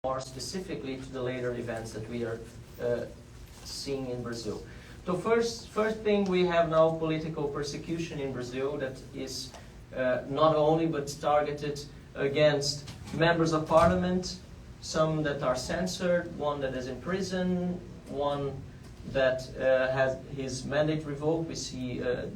more specifically to the later events that we are seeing in Brazil. So first thing, we have now political persecution in Brazil that is not only but targeted against members of parliament, some that are censored, one that is in prison, one that has his mandate revoked. We see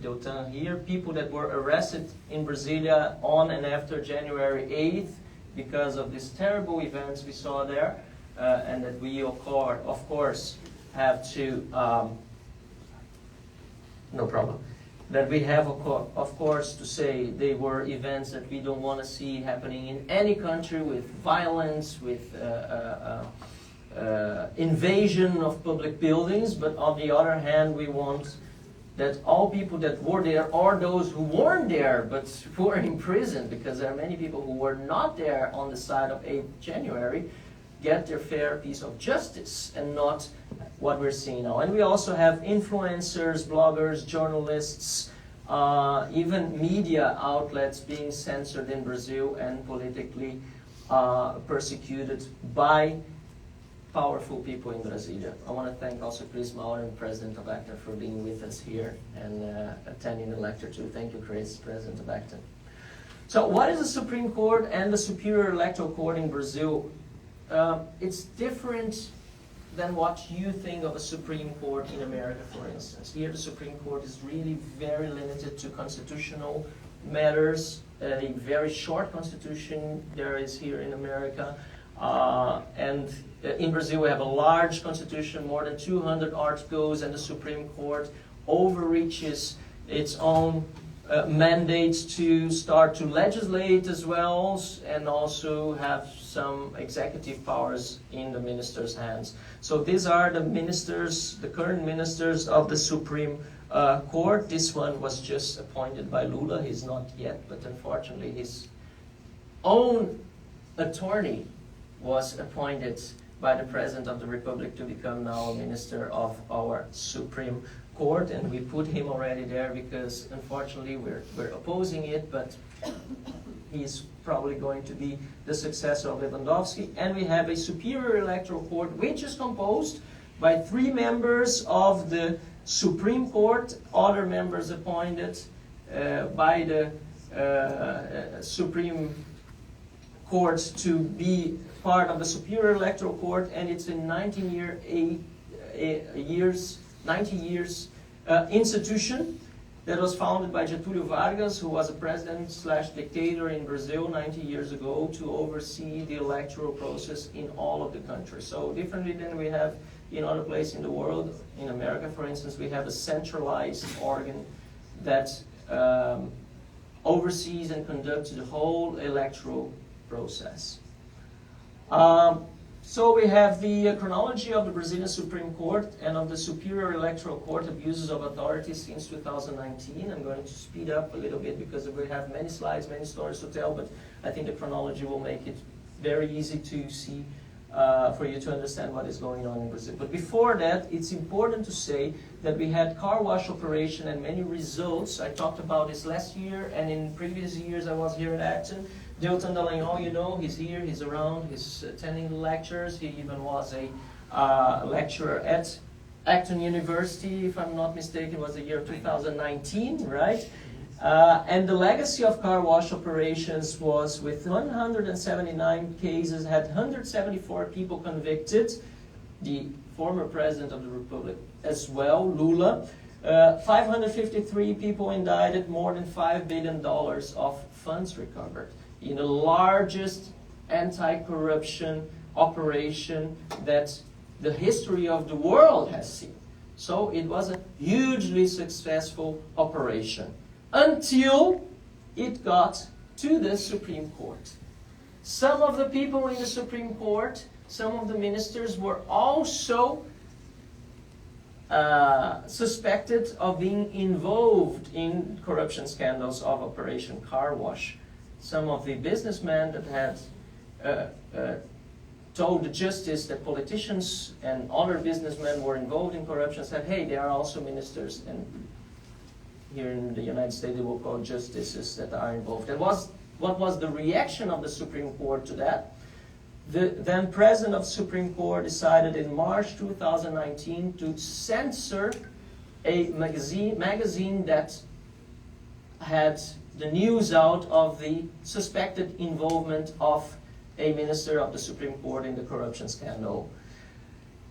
Deltan here. People that were arrested in Brasilia on and after January 8th because of these terrible events we saw there, and that we of course have to no problem. That we have of course to say they were events that we don't want to see happening in any country, with violence, with invasion of public buildings. But on the other hand, we want that all people that were there, or those who weren't there but who are in prison, because there are many people who were not there on the side of 8th January, get their fair piece of justice, and not what we're seeing now. And we also have influencers, bloggers, journalists, even media outlets being censored in Brazil and politically persecuted by powerful people in Brasilia. I want to thank also Chris Maurer, President of Acton, for being with us here and attending the lecture too. Thank you, Chris, President of Acton. So what is the Supreme Court and the Superior Electoral Court in Brazil? It's different than what you think of a Supreme Court in America, for instance. Here the Supreme Court is really very limited to constitutional matters, a very short constitution there is here in America. And in Brazil we have a large constitution, more than 200 articles, and the Supreme Court overreaches its own mandates to start to legislate as well, and also have some executive powers in the ministers' hands. So these are the ministers, the current ministers of the Supreme Court. This one was just appointed by Lula. He's not yet, but unfortunately his own attorney was appointed by the President of the Republic to become now a minister of our Supreme Court, and we put him already there because unfortunately we're opposing it, but he's probably going to be the successor of Lewandowski. And we have a Superior Electoral Court, which is composed by 3 members of the Supreme Court, other members appointed by the Supreme Court to be part of the Superior Electoral Court, and it's a 90 years institution that was founded by Getúlio Vargas, who was a president/dictator in Brazil 90 years ago, to oversee the electoral process in all of the countries. So differently than we have in other places in the world, in America, for instance, we have a centralized organ that oversees and conducts the whole electoral process. So we have the chronology of the Brazilian Supreme Court and of the Superior Electoral Court abuses of authority since 2019. I'm going to speed up a little bit because we have many slides, many stories to tell, but I think the chronology will make it very easy to see, for you to understand what is going on in Brazil. But before that, it's important to say that we had car wash operation and many results. I talked about this last year, and in previous years I was here at Acton. Deltan Dallagnol, you know, he's here, he's around, he's attending the lectures. He even was a lecturer at Acton University, if I'm not mistaken. It was the year 2019, right? And the legacy of car wash operations was, with 179 cases, had 174 people convicted, the former president of the Republic as well, Lula. 553 people indicted, more than $5 billion of funds recovered, in the largest anti-corruption operation that the history of the world has seen. So it was a hugely successful operation until it got to the Supreme Court. Some of the people in the Supreme Court, some of the ministers, were also suspected of being involved in corruption scandals of Operation Car Wash. Some of the businessmen that had told the justice that politicians and other businessmen were involved in corruption said, hey, they are also ministers, and here in the United States they will call justices that are involved. And what was the reaction of the Supreme Court to that? The then President of the Supreme Court decided in March 2019 to censor a magazine that had the news out of the suspected involvement of a minister of the Supreme Court in the corruption scandal.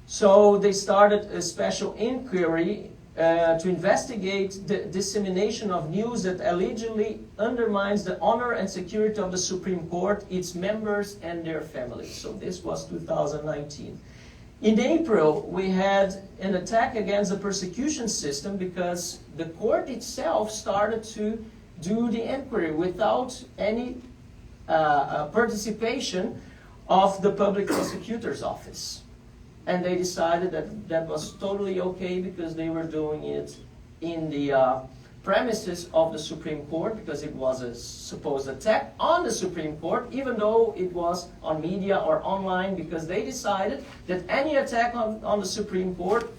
So they started a special inquiry to investigate the dissemination of news that allegedly undermines the honor and security of the Supreme Court, its members, and their families. So this was 2019. In April, we had an attack against the persecution system because the court itself started to do the inquiry without any participation of the public prosecutor's office. And they decided that that was totally okay because they were doing it in the premises of the Supreme Court, because it was a supposed attack on the Supreme Court, even though it was on media or online, because they decided that any attack on the Supreme Court,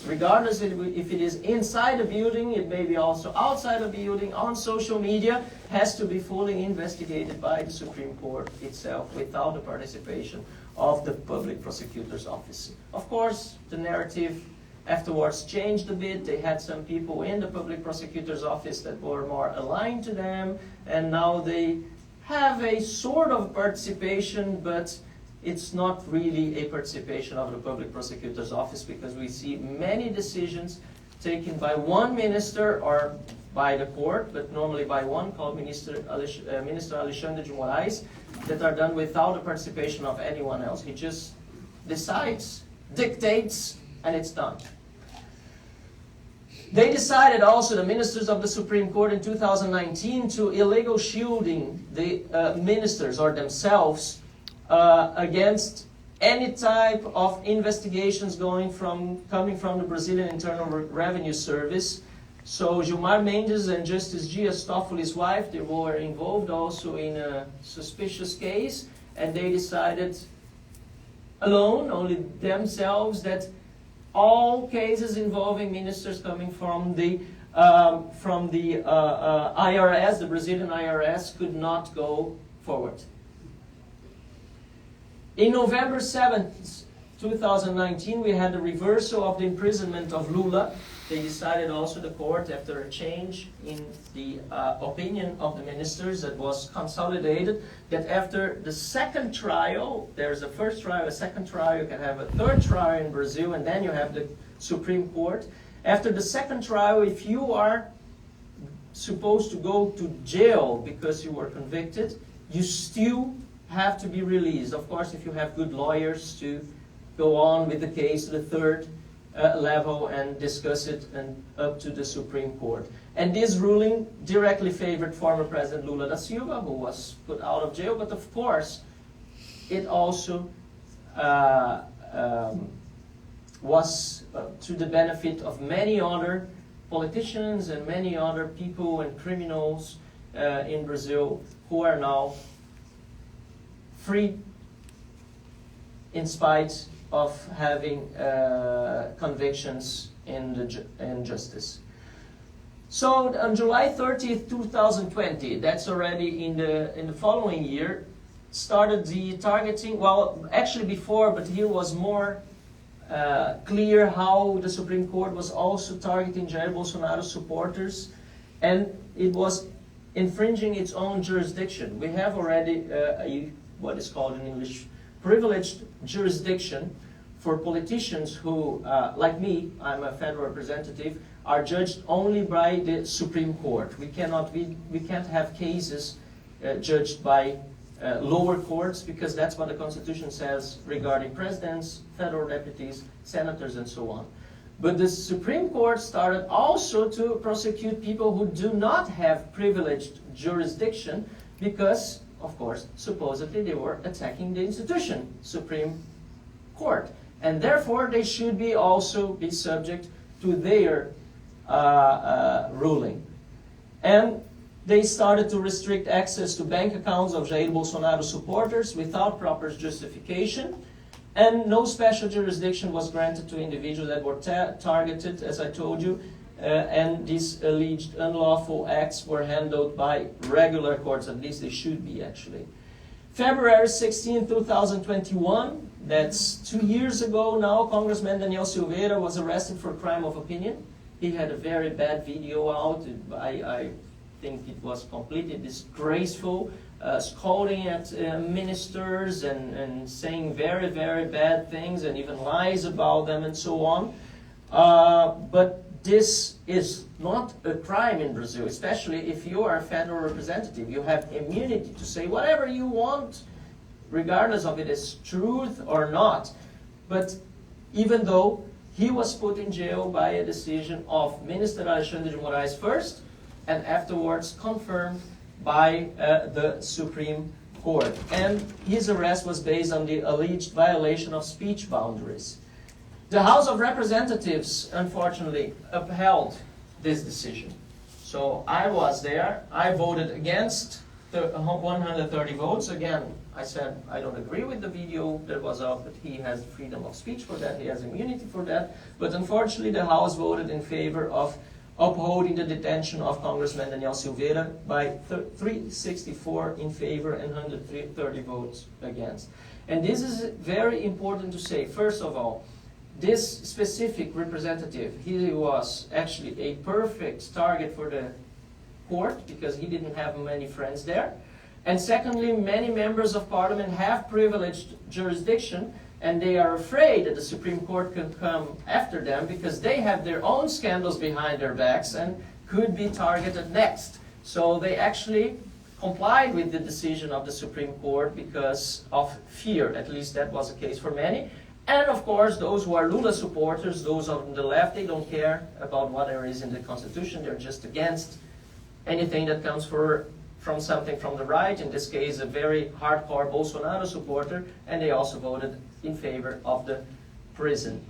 regardless if it is inside a building, it may be also outside a building, on social media, has to be fully investigated by the Supreme Court itself without the participation of the public prosecutor's office. Of course, the narrative afterwards changed a bit. They had some people in the public prosecutor's office that were more aligned to them, and now they have a sort of participation, but it's not really a participation of the public prosecutor's office, because we see many decisions taken by one minister or by the court, but normally by one, called Minister Alexandre de Moraes, that are done without the participation of anyone else. He just decides, dictates, and it's done. They decided also, the ministers of the Supreme Court in 2019, to illegal shielding the ministers or themselves against any type of investigations coming from the Brazilian Internal Revenue Service. So Gilmar Mendes and Justice Dias Toffoli's wife, they were involved also in a suspicious case, and they decided alone, only themselves, that all cases involving ministers coming from the IRS, the Brazilian IRS, could not go forward. In November 7th, 2019, we had the reversal of the imprisonment of Lula. They decided also, the court, after a change in the opinion of the ministers that was consolidated, that after the second trial, there's a first trial, a second trial, you can have a third trial in Brazil, and then you have the Supreme Court. After the second trial, if you are supposed to go to jail because you were convicted, you still have to be released. Of course, if you have good lawyers to go on with the case to the third level and discuss it and up to the Supreme Court. And this ruling directly favored former President Lula da Silva, who was put out of jail, but of course it also was to the benefit of many other politicians and many other people and criminals in Brazil who are now free in spite of having convictions in justice. So on July 30th, 2020, that's already in the following year, started the targeting, well, actually before, but here was more clear how the Supreme Court was also targeting Jair Bolsonaro supporters, and it was infringing its own jurisdiction. We have already what is called in English privileged jurisdiction for politicians who, like me, I'm a federal representative, are judged only by the Supreme Court. We can't have cases judged by lower courts, because that's what the Constitution says regarding presidents, federal deputies, senators, and so on. But the Supreme Court started also to prosecute people who do not have privileged jurisdiction, because, of course, supposedly they were attacking the institution, Supreme Court. And therefore, they should also be subject to their ruling. And they started to restrict access to bank accounts of Jair Bolsonaro supporters without proper justification. And no special jurisdiction was granted to individuals that were targeted, as I told you, and these alleged unlawful acts were handled by regular courts, at least they should be actually. February 16, 2021, that's 2 years ago now, Congressman Daniel Silveira was arrested for crime of opinion. He had a very bad video out. I think it was completely disgraceful, scolding at ministers and saying very, very bad things and even lies about them and so on. But this is not a crime in Brazil, especially if you are a federal representative. You have immunity to say whatever you want, regardless of it is truth or not. But even though he was put in jail by a decision of Minister Alexandre de Moraes first, and afterwards confirmed by the Supreme Court. And his arrest was based on the alleged violation of speech boundaries. The House of Representatives, unfortunately, upheld this decision. So I was there. I voted against the 130 votes. Again, I said I don't agree with the video that was out, but he has freedom of speech for that. He has immunity for that. But unfortunately, the House voted in favor of upholding the detention of Congressman Daniel Silveira by 364 in favor and 130 votes against. And this is very important to say. First of all, this specific representative, he was actually a perfect target for the court because he didn't have many friends there. And secondly, many members of parliament have privileged jurisdiction, and they are afraid that the Supreme Court can come after them because they have their own scandals behind their backs and could be targeted next. So they actually complied with the decision of the Supreme Court because of fear. At least that was the case for many. And of course, those who are Lula supporters, those on the left, they don't care about what there is in the Constitution. They're just against anything that comes from something from the right, in this case a very hardcore Bolsonaro supporter, and they also voted in favor of the prison.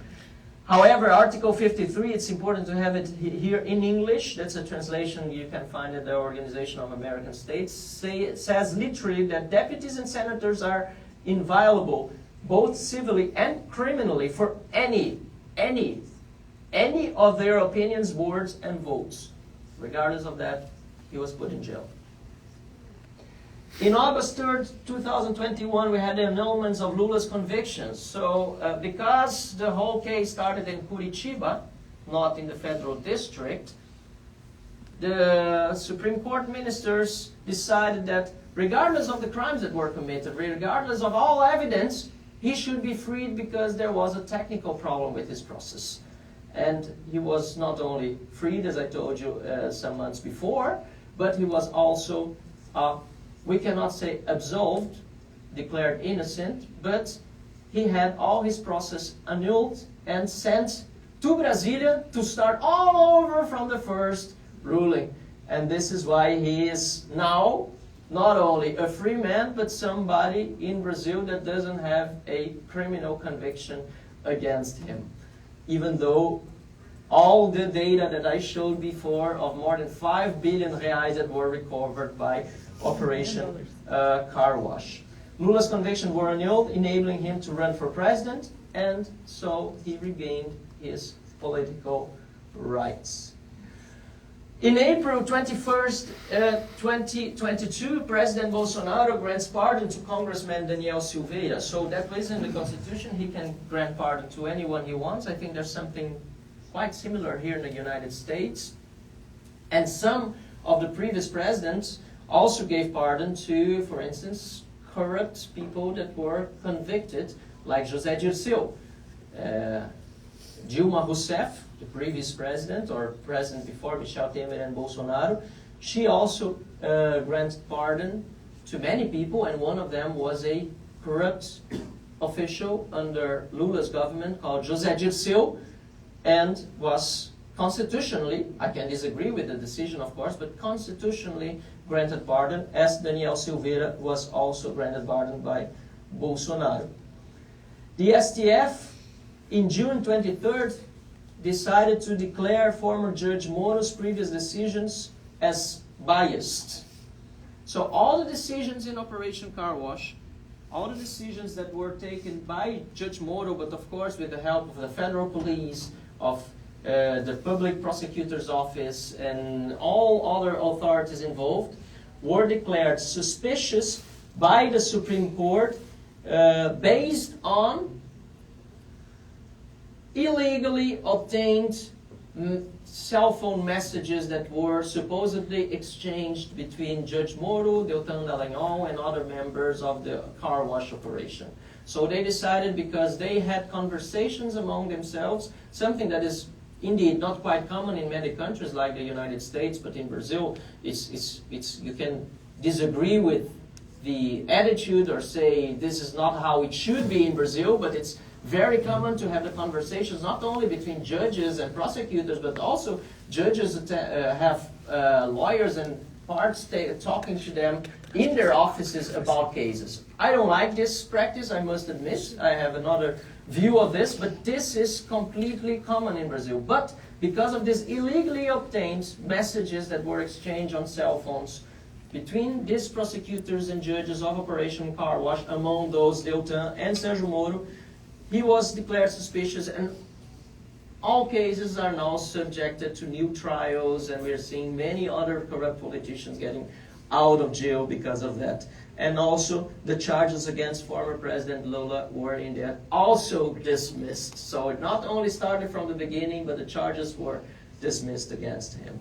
However, Article 53, it's important to have it here in English. That's a translation you can find at the Organization of American States. It says literally that deputies and senators are inviolable, both civilly and criminally, for any of their opinions, words, and votes. Regardless of that, he was put in jail. In August 3rd, 2021, we had the annulments of Lula's convictions. So because the whole case started in Curitiba, not in the federal district, the Supreme Court ministers decided that regardless of the crimes that were committed, regardless of all evidence, he should be freed because there was a technical problem with his process. And he was not only freed, as I told you some months before, but he was also, we cannot say absolved, declared innocent, but he had all his process annulled and sent to Brasilia to start all over from the first ruling. And this is why he is now not only a free man, but somebody in Brazil that doesn't have a criminal conviction against him. Even though all the data that I showed before of more than 5 billion reais that were recovered by Operation Car Wash. Lula's convictions were annulled, enabling him to run for president, and so he regained his political rights. In April 21st, 2022, President Bolsonaro grants pardon to Congressman Daniel Silveira. So that was in the Constitution. He can grant pardon to anyone he wants. I think there's something quite similar here in the United States. And some of the previous presidents also gave pardon to, for instance, corrupt people that were convicted, like José Dirceu. Dilma Rousseff, the previous president, or president before Michel Temer and Bolsonaro, she also granted pardon to many people, and one of them was a corrupt official under Lula's government called José Dirceu, and was constitutionally, I can disagree with the decision of course, but constitutionally granted pardon, as Daniel Silveira was also granted pardon by Bolsonaro. The STF, in June 23rd, decided to declare former Judge Moro's previous decisions as biased. So all the decisions in Operation Car Wash, all the decisions that were taken by Judge Moro, but of course with the help of the federal police, of the public prosecutor's office, and all other authorities involved, were declared suspicious by the Supreme Court based on illegally obtained cell phone messages that were supposedly exchanged between Judge Moro, Deltan Dallagnol, and other members of the car wash operation. So they decided, because they had conversations among themselves, something that is indeed not quite common in many countries like the United States, but in Brazil, you can disagree with the attitude or say this is not how it should be in Brazil, but it's very common to have the conversations not only between judges and prosecutors, but also judges have lawyers and parts talking to them in their offices about cases. I don't like this practice, I must admit. I have another view of this, but this is completely common in Brazil. But because of these illegally obtained messages that were exchanged on cell phones between these prosecutors and judges of Operation Car Wash, among those Deltan and Sérgio Moro, he was declared suspicious, and all cases are now subjected to new trials, and we're seeing many other corrupt politicians getting out of jail because of that. And also, the charges against former President Lula were in there also dismissed. So it not only started from the beginning, but the charges were dismissed against him.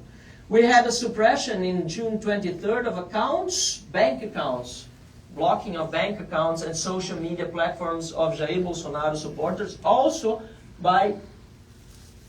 We had a suppression in June 23rd of accounts, bank accounts, blocking of bank accounts and social media platforms of Jair Bolsonaro supporters, also by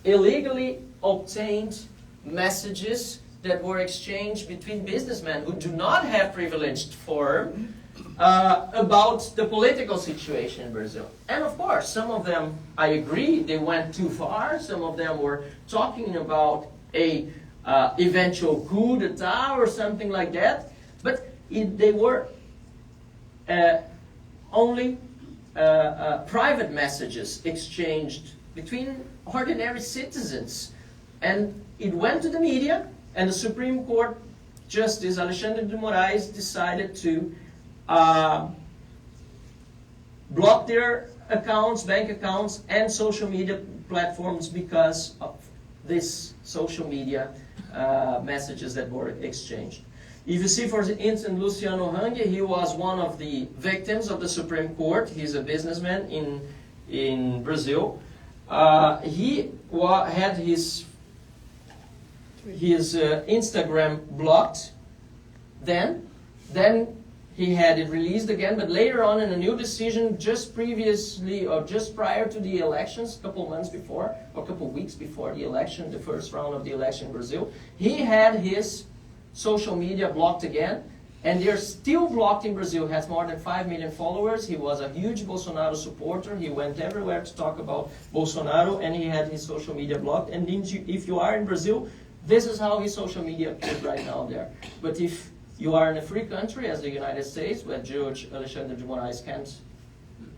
illegally obtained messages that were exchanged between businessmen who do not have privileged forum about the political situation in Brazil. And of course, some of them, I agree, they went too far. Some of them were talking about a eventual coup d'etat or something like that. But they were only private messages exchanged between ordinary citizens. And it went to the media, and the Supreme Court Justice Alexandre de Moraes decided to block their accounts, bank accounts, and social media platforms because of these social media messages that were exchanged. If you see, for instance, Luciano Hang, he was one of the victims of the Supreme Court. He's a businessman in Brazil. He had his Instagram blocked. Then he had it released again, but later on in a new decision, just previously or just prior to the elections, a couple months before or a couple weeks before the election, the first round of the election in Brazil, he had his social media blocked again, and they're still blocked in Brazil. He has more than 5 million followers. He was a huge Bolsonaro supporter. He went everywhere to talk about Bolsonaro, and he had his social media blocked. And if you are in Brazil, this is how his social media appears right now there. But if you are in a free country, as the United States, where Judge Alexandre de Moraes can't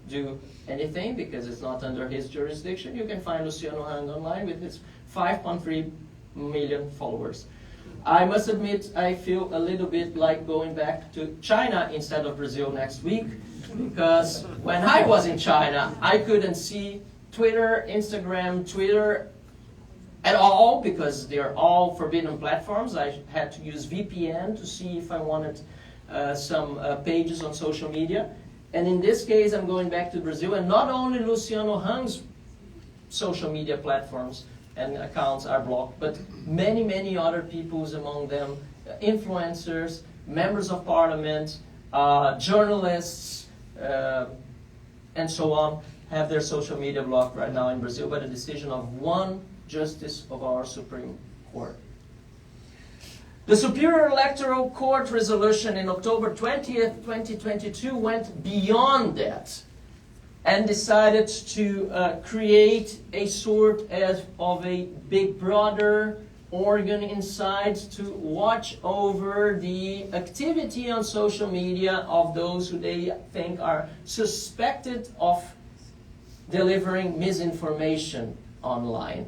do anything because it's not under his jurisdiction, you can find Luciano Hang online with his 5.3 million followers. I must admit, I feel a little bit like going back to China instead of Brazil next week, because when I was in China, I couldn't see Twitter, Twitter at all, because they're all forbidden platforms. I had to use VPN to see if I wanted some pages on social media. And in this case, I'm going back to Brazil, and not only Luciano Hang's social media platforms and accounts are blocked, but many, many other people's, among them influencers, members of parliament, journalists, and so on, have their social media blocked right now in Brazil by the decision of one justice of our Supreme Court. The Superior Electoral Court resolution in October 20th, 2022 went beyond that and decided to create a sort of a big brother organ inside to watch over the activity on social media of those who they think are suspected of delivering misinformation online.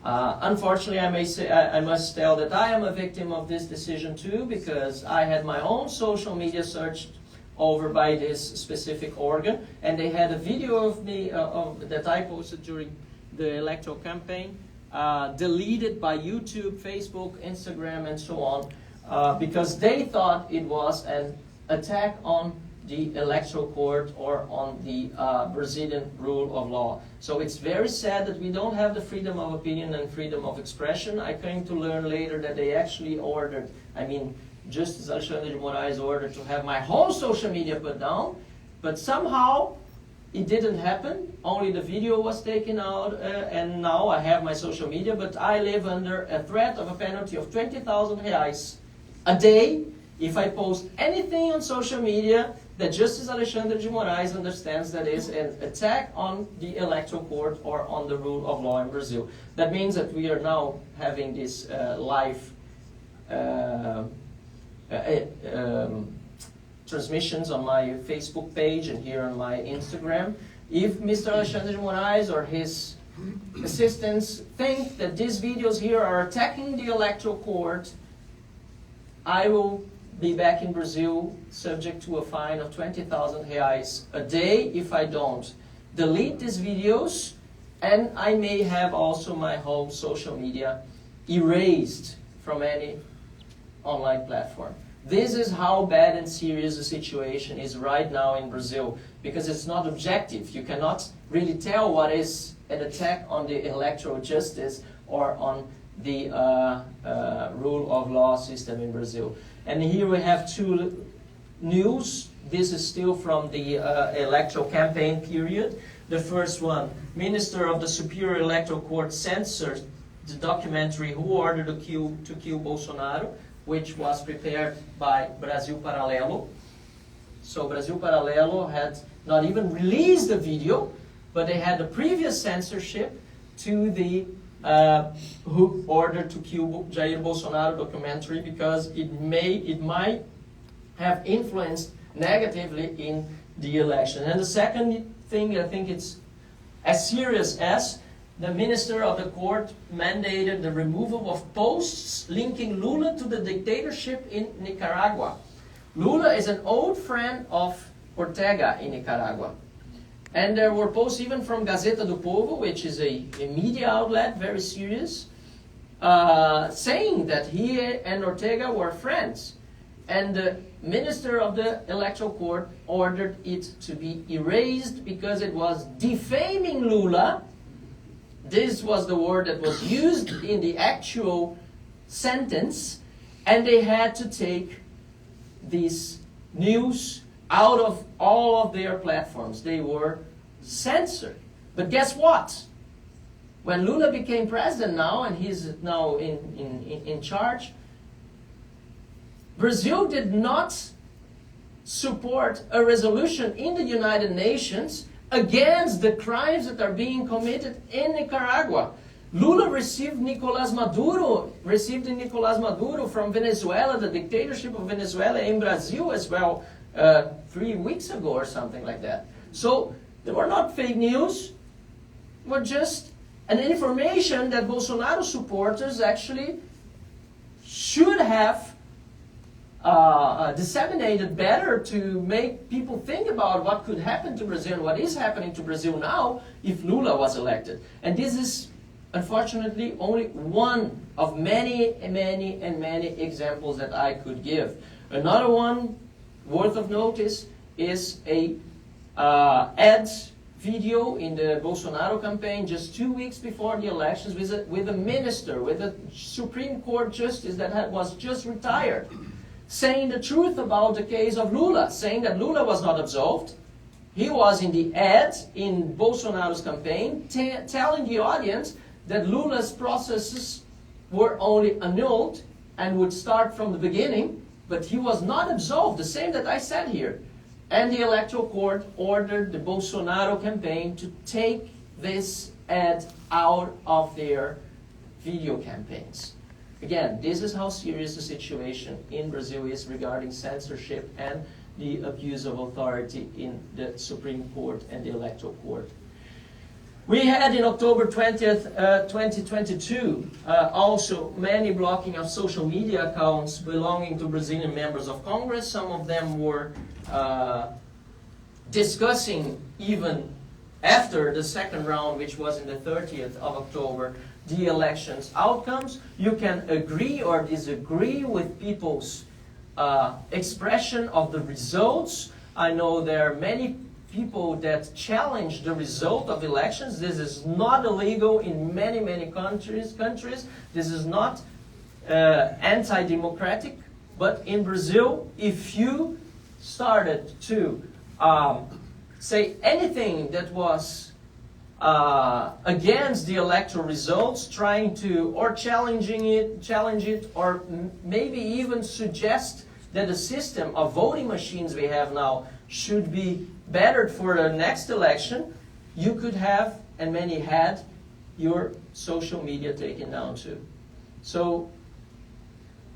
Unfortunately, I must tell that I am a victim of this decision too, because I had my own social media searched over by this specific organ, and they had a video of me that I posted during the electoral campaign, deleted by YouTube, Facebook, Instagram, and so on, because they thought it was an attack on the electoral court or on the Brazilian rule of law. So it's very sad that we don't have the freedom of opinion and freedom of expression. I came to learn later that they actually ordered, Justice Alexandre de Moraes ordered to have my whole social media put down, but somehow it didn't happen. Only the video was taken out, and now I have my social media, but I live under a threat of a penalty of 20,000 reais a day if I post anything on social media that Justice Alexandre de Moraes understands that is an attack on the electoral court or on the rule of law in Brazil. That means that we are now having this live transmissions on my Facebook page and here on my Instagram. If Mr. Alexandre de Moraes or his assistants think that these videos here are attacking the electoral court, I will be back in Brazil subject to a fine of 20,000 reais a day if I don't delete these videos, and I may have also my whole social media erased from any online platform. This is how bad and serious the situation is right now in Brazil, because it's not objective. You cannot really tell what is an attack on the electoral justice or on the rule of law system in Brazil. And here we have two news. This is still from the electoral campaign period. The first one, Minister of the Superior Electoral Court censored the documentary Who Ordered to Kill Bolsonaro, which was prepared by Brasil Paralelo. So Brasil Paralelo had not even released the video, but they had the previous censorship to the Who Ordered to Kill Jair Bolsonaro documentary, because it might have influenced negatively in the election. And the second thing, I think it's as serious as the Minister of the Court mandated the removal of posts linking Lula to the dictatorship in Nicaragua. Lula is an old friend of Ortega in Nicaragua. And there were posts even from Gazeta do Povo, which is a media outlet, very serious, saying that he and Ortega were friends. And the Minister of the Electoral Court ordered it to be erased because it was defaming Lula. This was the word that was used in the actual sentence, and they had to take this news out of all of their platforms. They were censored. But guess what? When Lula became president now, and he's now in charge, Brazil did not support a resolution in the United Nations against the crimes that are being committed in Nicaragua. Lula received Nicolás Maduro from Venezuela, the dictatorship of Venezuela, in Brazil as well, 3 weeks ago or something like that. So they were not fake news, were just an information that Bolsonaro supporters actually should have disseminated better to make people think about what could happen to Brazil and what is happening to Brazil now if Lula was elected. And this is, unfortunately, only one of many examples that I could give. Another one worth of notice is a ad video in the Bolsonaro campaign just 2 weeks before the elections with a minister, with a Supreme Court justice that was just retired, saying the truth about the case of Lula, saying that Lula was not absolved. He was in the ad in Bolsonaro's campaign telling the audience that Lula's processes were only annulled and would start from the beginning, but he was not absolved, the same that I said here. And the Electoral Court ordered the Bolsonaro campaign to take this ad out of their video campaigns. Again, this is how serious the situation in Brazil is regarding censorship and the abuse of authority in the Supreme Court and the Electoral Court. We had in October 20th, 2022, also many blocking of social media accounts belonging to Brazilian members of Congress. Some of them were discussing even after the second round, which was in the 30th of October, the election's outcomes. You can agree or disagree with people's expression of the results. I know there are many people that challenge the result of elections. This is not illegal in many, many countries. This is not anti-democratic. But in Brazil, if you started to say anything that was against the electoral results, trying to, or challenge it, or maybe even suggest that the system of voting machines we have now should be bettered for the next election, you could have, and many had, your social media taken down too. So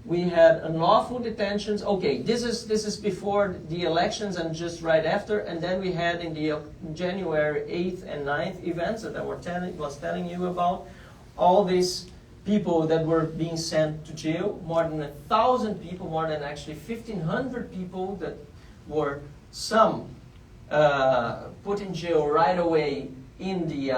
we had unlawful detentions. Okay, this is before the elections and just right after, and then we had in the January 8th and 9th events that I was telling you about, all these people that were being sent to jail, more than 1,000 people, more than actually 1,500 people that were some put in jail right away in the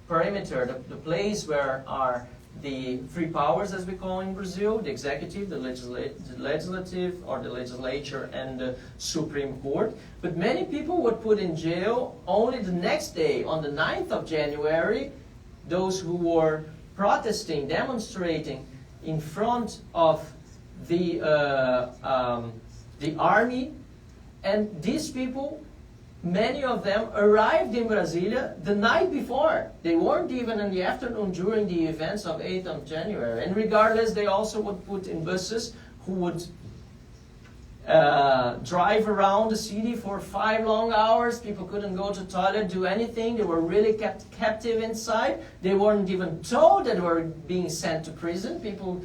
perimeter, the place where are the three powers, as we call in Brazil, the executive, the legislative, or the legislature, and the Supreme Court. But many people were put in jail only the next day, on the 9th of January, those who were protesting, demonstrating in front of the army. And these people, many of them arrived in Brasilia the night before. They weren't even in the afternoon during the events of 8th of January. And regardless, they also would put in buses who would drive around the city for 5 long hours. People couldn't go to the toilet, do anything. They were really kept captive inside. They weren't even told that they were being sent to prison. People,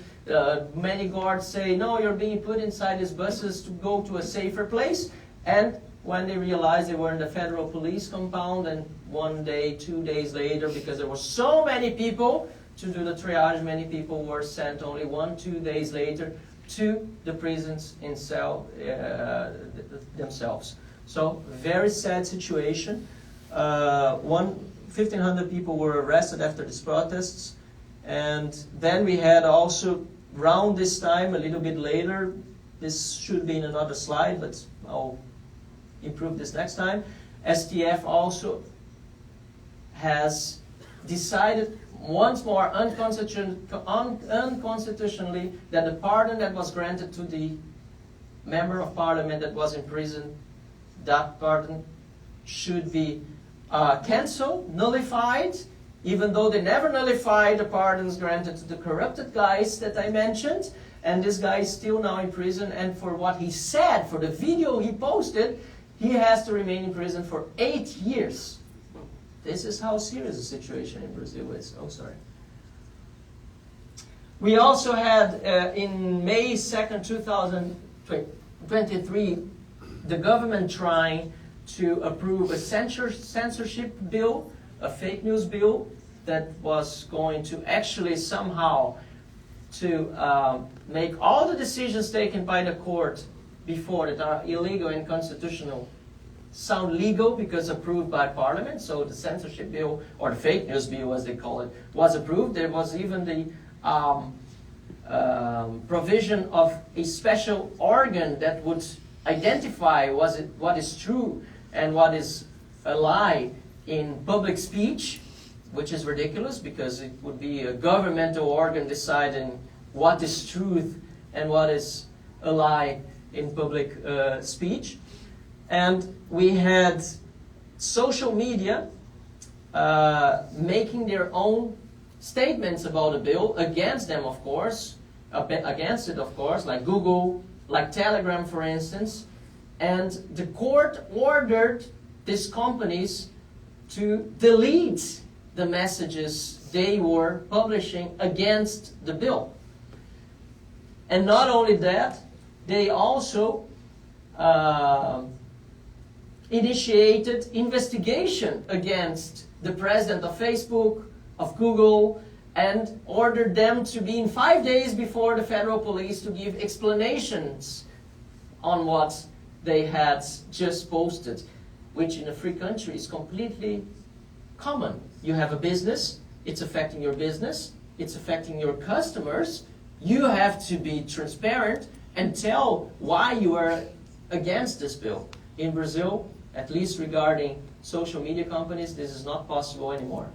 many guards say, no, you're being put inside these buses to go to a safer place. And when they realized they were in the federal police compound, and 1 day, 2 days later, because there were so many people to do the triage, many people were sent only 1, 2 days later to the prisons in themselves. So, very sad situation. 1,500 people were arrested after these protests. And then we had also, around this time, a little bit later, this should be in another slide, but I'll improve this next time. STF also has decided once more unconstitutionally that the pardon that was granted to the member of parliament that was in prison, that pardon should be cancelled, nullified, even though they never nullified the pardons granted to the corrupted guys that I mentioned. And this guy is still now in prison, and for what he said, for the video he posted, he has to remain in prison for 8 years. This is how serious the situation in Brazil is. Oh, sorry. We also had, in May 2nd, 2023, the government trying to approve a censorship bill, a fake news bill, that was going to actually somehow to make all the decisions taken by the court before that are illegal and unconstitutional sound legal because approved by Parliament. So the censorship bill, or the fake news bill as they call it, was approved. There was even the provision of a special organ that would identify what is true and what is a lie in public speech, which is ridiculous because it would be a governmental organ deciding what is truth and what is a lie in public speech. And we had social media making their own statements about the bill, against them, of course, against it, of course, like Google, like Telegram, for instance. And the court ordered these companies to delete the messages they were publishing against the bill. And not only that, they also initiated investigation against the president of Facebook, of Google, and ordered them to be in 5 days before the federal police to give explanations on what they had just posted, which in a free country is completely common. You have a business, it's affecting your business, it's affecting your customers. You have to be transparent and tell why you are against this bill. in Brazil, at least regarding social media companies, this is not possible anymore.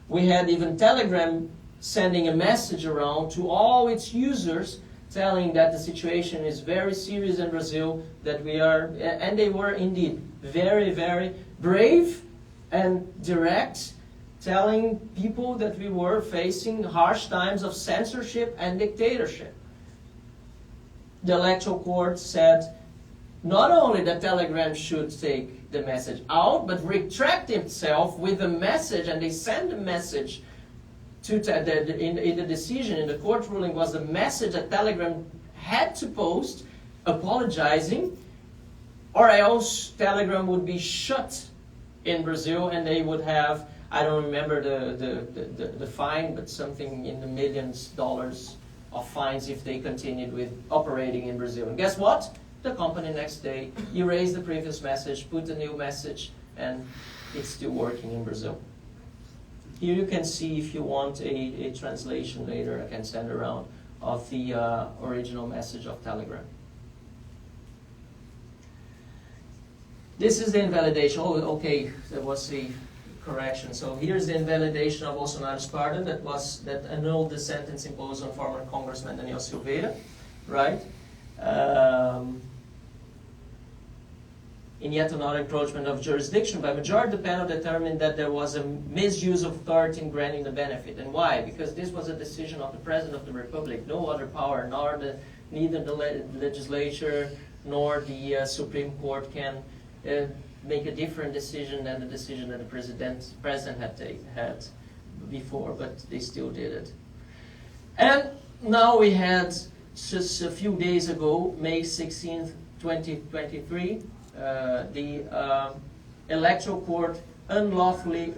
We had even Telegram sending a message around to all its users telling that the situation is very serious in Brazil, that we are, and they were indeed very, very brave and direct, telling people that we were facing harsh times of censorship and dictatorship. The electoral court said not only that Telegram should take the message out, but retract itself with the message, and they sent a message to in the decision, in the court ruling, was the message that Telegram had to post apologizing, or else Telegram would be shut in Brazil and they would have, I don't remember the fine, but something in the millions of dollars of fines if they continued with operating in Brazil. And guess what? The company next day erased the previous message, put a new message, and it's still working in Brazil. Here you can see, if you want a translation later, I can send around, of the original message of Telegram. This is the invalidation. Oh, okay, there was the correction. So here's the invalidation of Bolsonaro's pardon that annulled the sentence imposed on former Congressman Daniel Silveira, right? In yet another encroachment of jurisdiction by majority, the panel determined that there was a misuse of authority in granting the benefit. And why? Because this was a decision of the President of the Republic. No other power, neither the legislature nor the Supreme Court can make a different decision than the decision that the President had before, but they still did it. And now we had, just a few days ago, May 16th, 2023, the electoral court unlawfully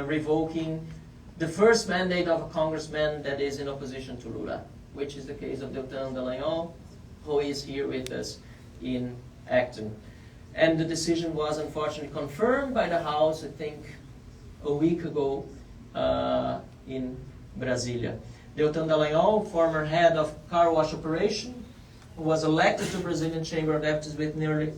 revoking the first mandate of a congressman that is in opposition to Lula, which is the case of Deltan Dallagnol, who is here with us in Acton. And the decision was unfortunately confirmed by the House, I think, a week ago in Brasilia. Deltan Dallagnol, former head of car wash operation, who was elected to Brazilian Chamber of Deputies with nearly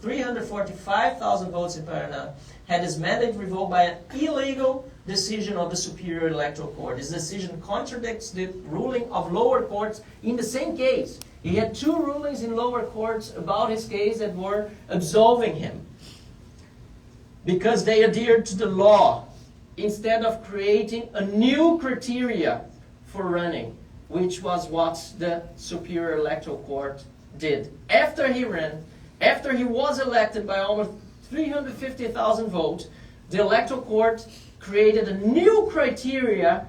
345,000 votes in Paraná, had his mandate revoked by an illegal decision of the Superior Electoral Court. This decision contradicts the ruling of lower courts in the same case. He had two rulings in lower courts about his case that were absolving him, because they adhered to the law instead of creating a new criteria for running, which was what the Superior Electoral Court did. After he ran, after he was elected by almost 350,000 votes, the Electoral Court created a new criteria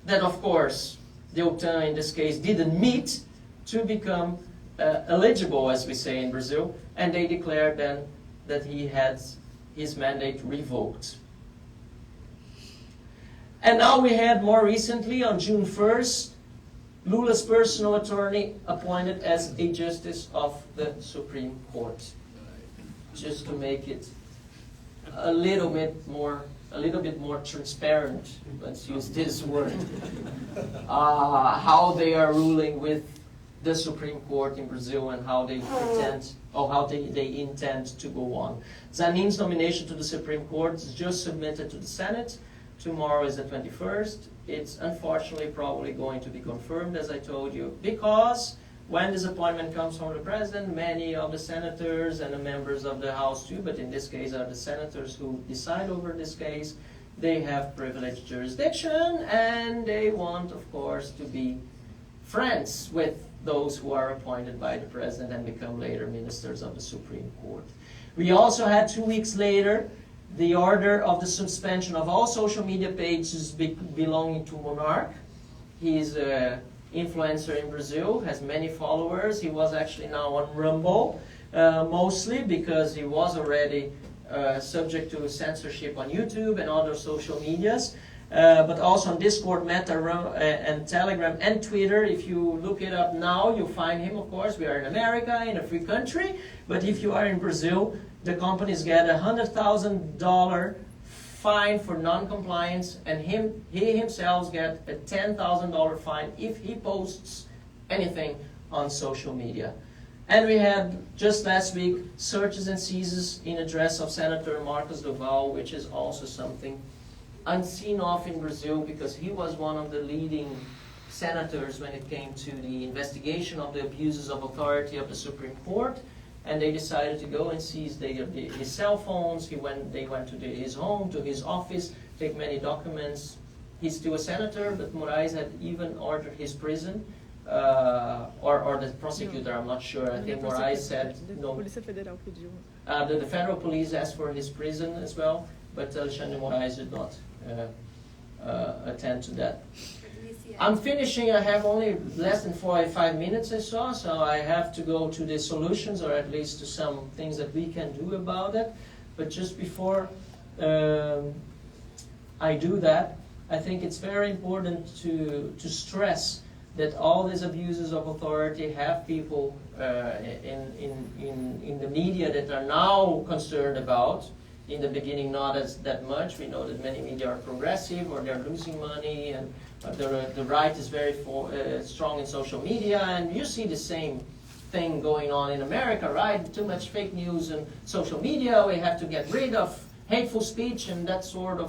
that, of course, Deltan, in this case, didn't meet to become eligible, as we say in Brazil, and they declared then that he had his mandate revoked. And now we had, more recently, on June 1st, Lula's personal attorney appointed as a justice of the Supreme Court. Just to make it a little bit more transparent, let's use this word, how they are ruling with the Supreme Court in Brazil and how they pretend, or how they intend to go on. Zanin's nomination to the Supreme Court is just submitted to the Senate. Tomorrow is the 21st. It's unfortunately probably going to be confirmed, as I told you, because when this appointment comes from the President, many of the senators and the members of the House too, but in this case are the senators who decide over this case, they have privileged jurisdiction and they want, of course, to be friends with those who are appointed by the President and become later ministers of the Supreme Court. We also had 2 weeks later the order of the suspension of all social media pages belonging to Monarch. He's an influencer in Brazil, has many followers. He was actually now on Rumble, mostly because he was already subject to censorship on YouTube and other social medias. But also on Discord, Meta, and Telegram, and Twitter. If you look it up now, you'll find him, of course. We are in America, in a free country. But if you are in Brazil, the companies get a $100,000 fine for non-compliance, and he himself gets a $10,000 fine if he posts anything on social media. And we had, just last week, searches and seizures in address of Senator Marcos Duval, which is also something unseen of in Brazil, because he was one of the leading senators when it came to the investigation of the abuses of authority of the Supreme Court. And they decided to go and seize his cell phones. They went to his home, to his office, take many documents. He's still a senator, but Moraes had even ordered his prison. Or the prosecutor, I'm not sure. I think Moraes said no. The federal police asked for his prison as well, but Alexandre Moraes did not attend to that. I'm finishing. I have only less than 45 minutes, I saw, so I have to go to the solutions, or at least to some things that we can do about it. But just before I do that, I think it's very important to stress that all these abuses of authority have people in the media that are now concerned about. In the beginning, not as that much. We know that many media are progressive, or they're losing money, and the right is very strong in social media, and you see the same thing going on in America, right? Too much fake news and social media. We have to get rid of hateful speech and that sort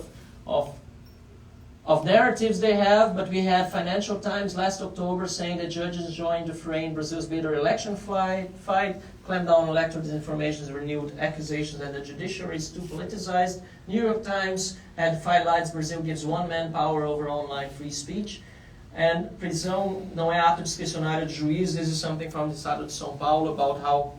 of narratives they have. But we had Financial Times last October saying that judges joined the fray in Brazil's bitter election fight, clamped down on electoral disinformation, renewed accusations that the judiciary is too politicized. New York Times had 5 lights, Brazil gives one man power over online free speech. And prisão não é ato discricionário de juiz. This is something from the Estado de São Paulo about how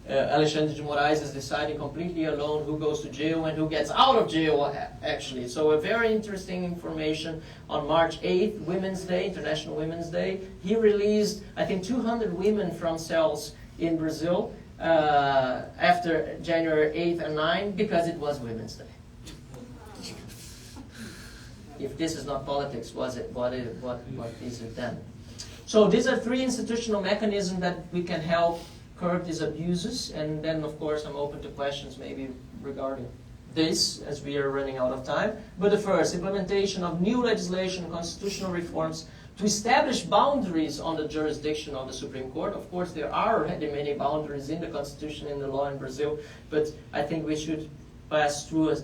Alexandre de Moraes is deciding completely alone who goes to jail and who gets out of jail, actually. So a very interesting information. On March 8th, Women's Day, International Women's Day, he released, I think, 200 women from cells in Brazil after January 8th and 9th, because it was Women's Day. If this is not politics, what is it then? So these are 3 institutional mechanisms that we can help curb these abuses, and then of course I'm open to questions maybe regarding this, as we are running out of time. But the first, implementation of new legislation, constitutional reforms to establish boundaries on the jurisdiction of the Supreme Court. Of course, there are already many boundaries in the Constitution and the law in Brazil, but I think we should pass through a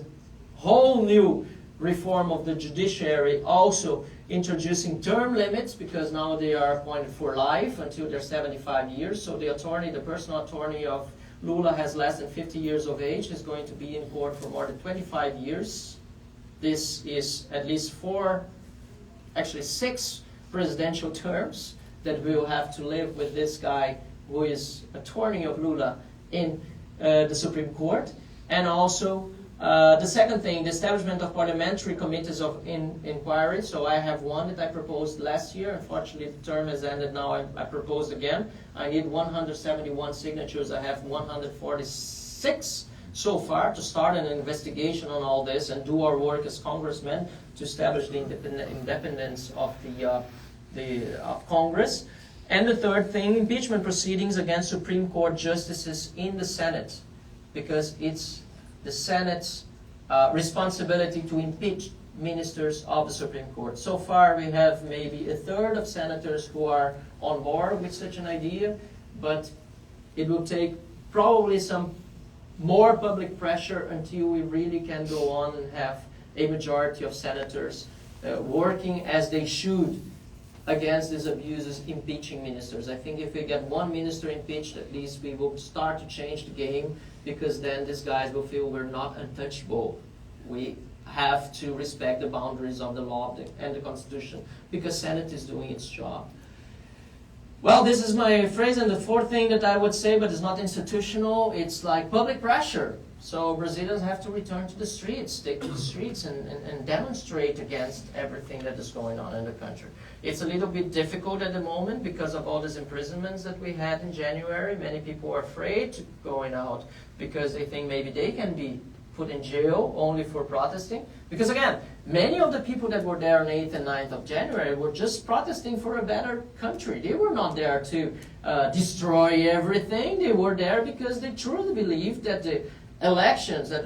whole new reform of the judiciary, also introducing term limits, because now they are appointed for life until they're 75 years. So the attorney, the personal attorney of Lula, has less than 50 years of age, is going to be in court for more than 25 years. This is at least 6 presidential terms that we will have to live with this guy who is attorney of Lula in the Supreme Court. And also the second thing, the establishment of parliamentary committees of inquiry. So I have one that I proposed last year. Unfortunately, the term has ended now. I proposed again. I need 171 signatures. I have 146 so far to start an investigation on all this and do our work as congressmen to establish the independence of of Congress. And the third thing, impeachment proceedings against Supreme Court justices in the Senate, because it's the Senate's responsibility to impeach ministers of the Supreme Court. So far, we have maybe a third of senators who are on board with such an idea, but it will take probably some more public pressure until we really can go on and have a majority of senators working as they should against these abuses, impeaching ministers. I think if we get one minister impeached, at least we will start to change the game, because then these guys will feel we're not untouchable. We have to respect the boundaries of the law and the Constitution, because Senate is doing its job. Well, this is my phrase, and the fourth thing that I would say, but it's not institutional, it's like public pressure. So Brazilians have to return to the streets, take to the streets and demonstrate against everything that is going on in the country. It's a little bit difficult at the moment because of all these imprisonments that we had in January. Many people are afraid to going out because they think maybe they can be put in jail only for protesting. Because again, many of the people that were there on 8th and 9th of January were just protesting for a better country. They were not there to destroy everything. They were there because they truly believed that the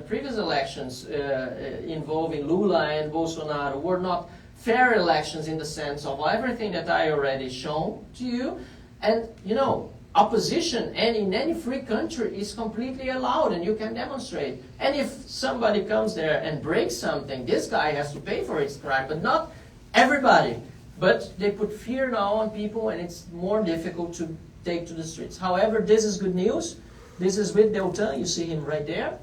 previous elections involving Lula and Bolsonaro were not fair elections in the sense of everything that I already shown to you. And, you know, opposition and in any free country is completely allowed and you can demonstrate. And if somebody comes there and breaks something, this guy has to pay for his crime, but not everybody. But they put fear now on people and it's more difficult to take to the streets. However, this is good news. This is with Leviathan, you see him right there.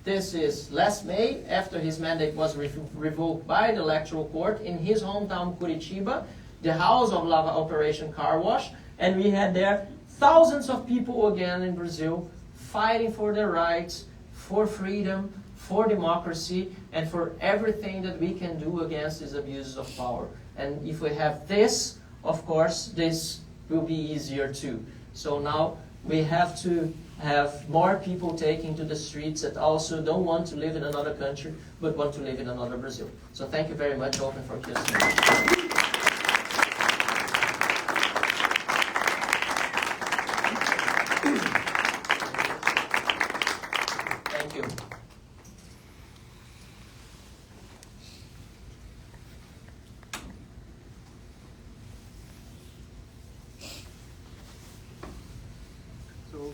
This is last May, after his mandate was revoked by the electoral court in his hometown Curitiba, the house of Lava Operation Car Wash, and we had there thousands of people again in Brazil fighting for their rights, for freedom, for democracy, and for everything that we can do against these abuses of power. And if we have this, of course, this will be easier too. So now we have to have more people taking to the streets that also don't want to live in another country, but want to live in another Brazil. So thank you very much, open for Q&A. Thank you. So,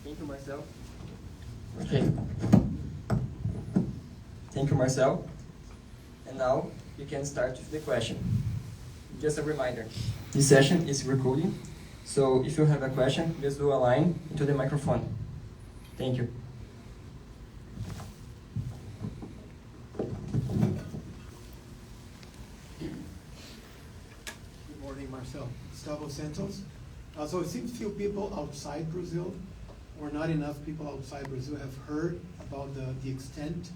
thank you, Marcel. Okay. Thank you, Marcel. And now we can start with the question. Just a reminder, this session is recording, so if you have a question, just do a line into the microphone. Thank you. Good morning, Marcel. Gustavo Santos. So it seems few people outside Brazil, or not enough people outside Brazil, have heard about the extent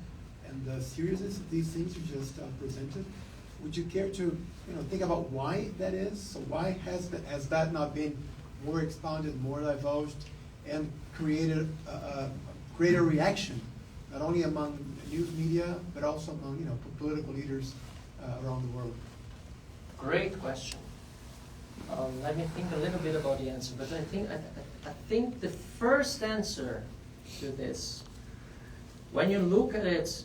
and the seriousness of these things you just presented. Would you care to think about why that is? So why has that not been more expounded, more divulged, and created a greater reaction, not only among news media, but also among political leaders around the world? Great question. Let me think a little bit about the answer, but I think the first answer to this, when you look at it,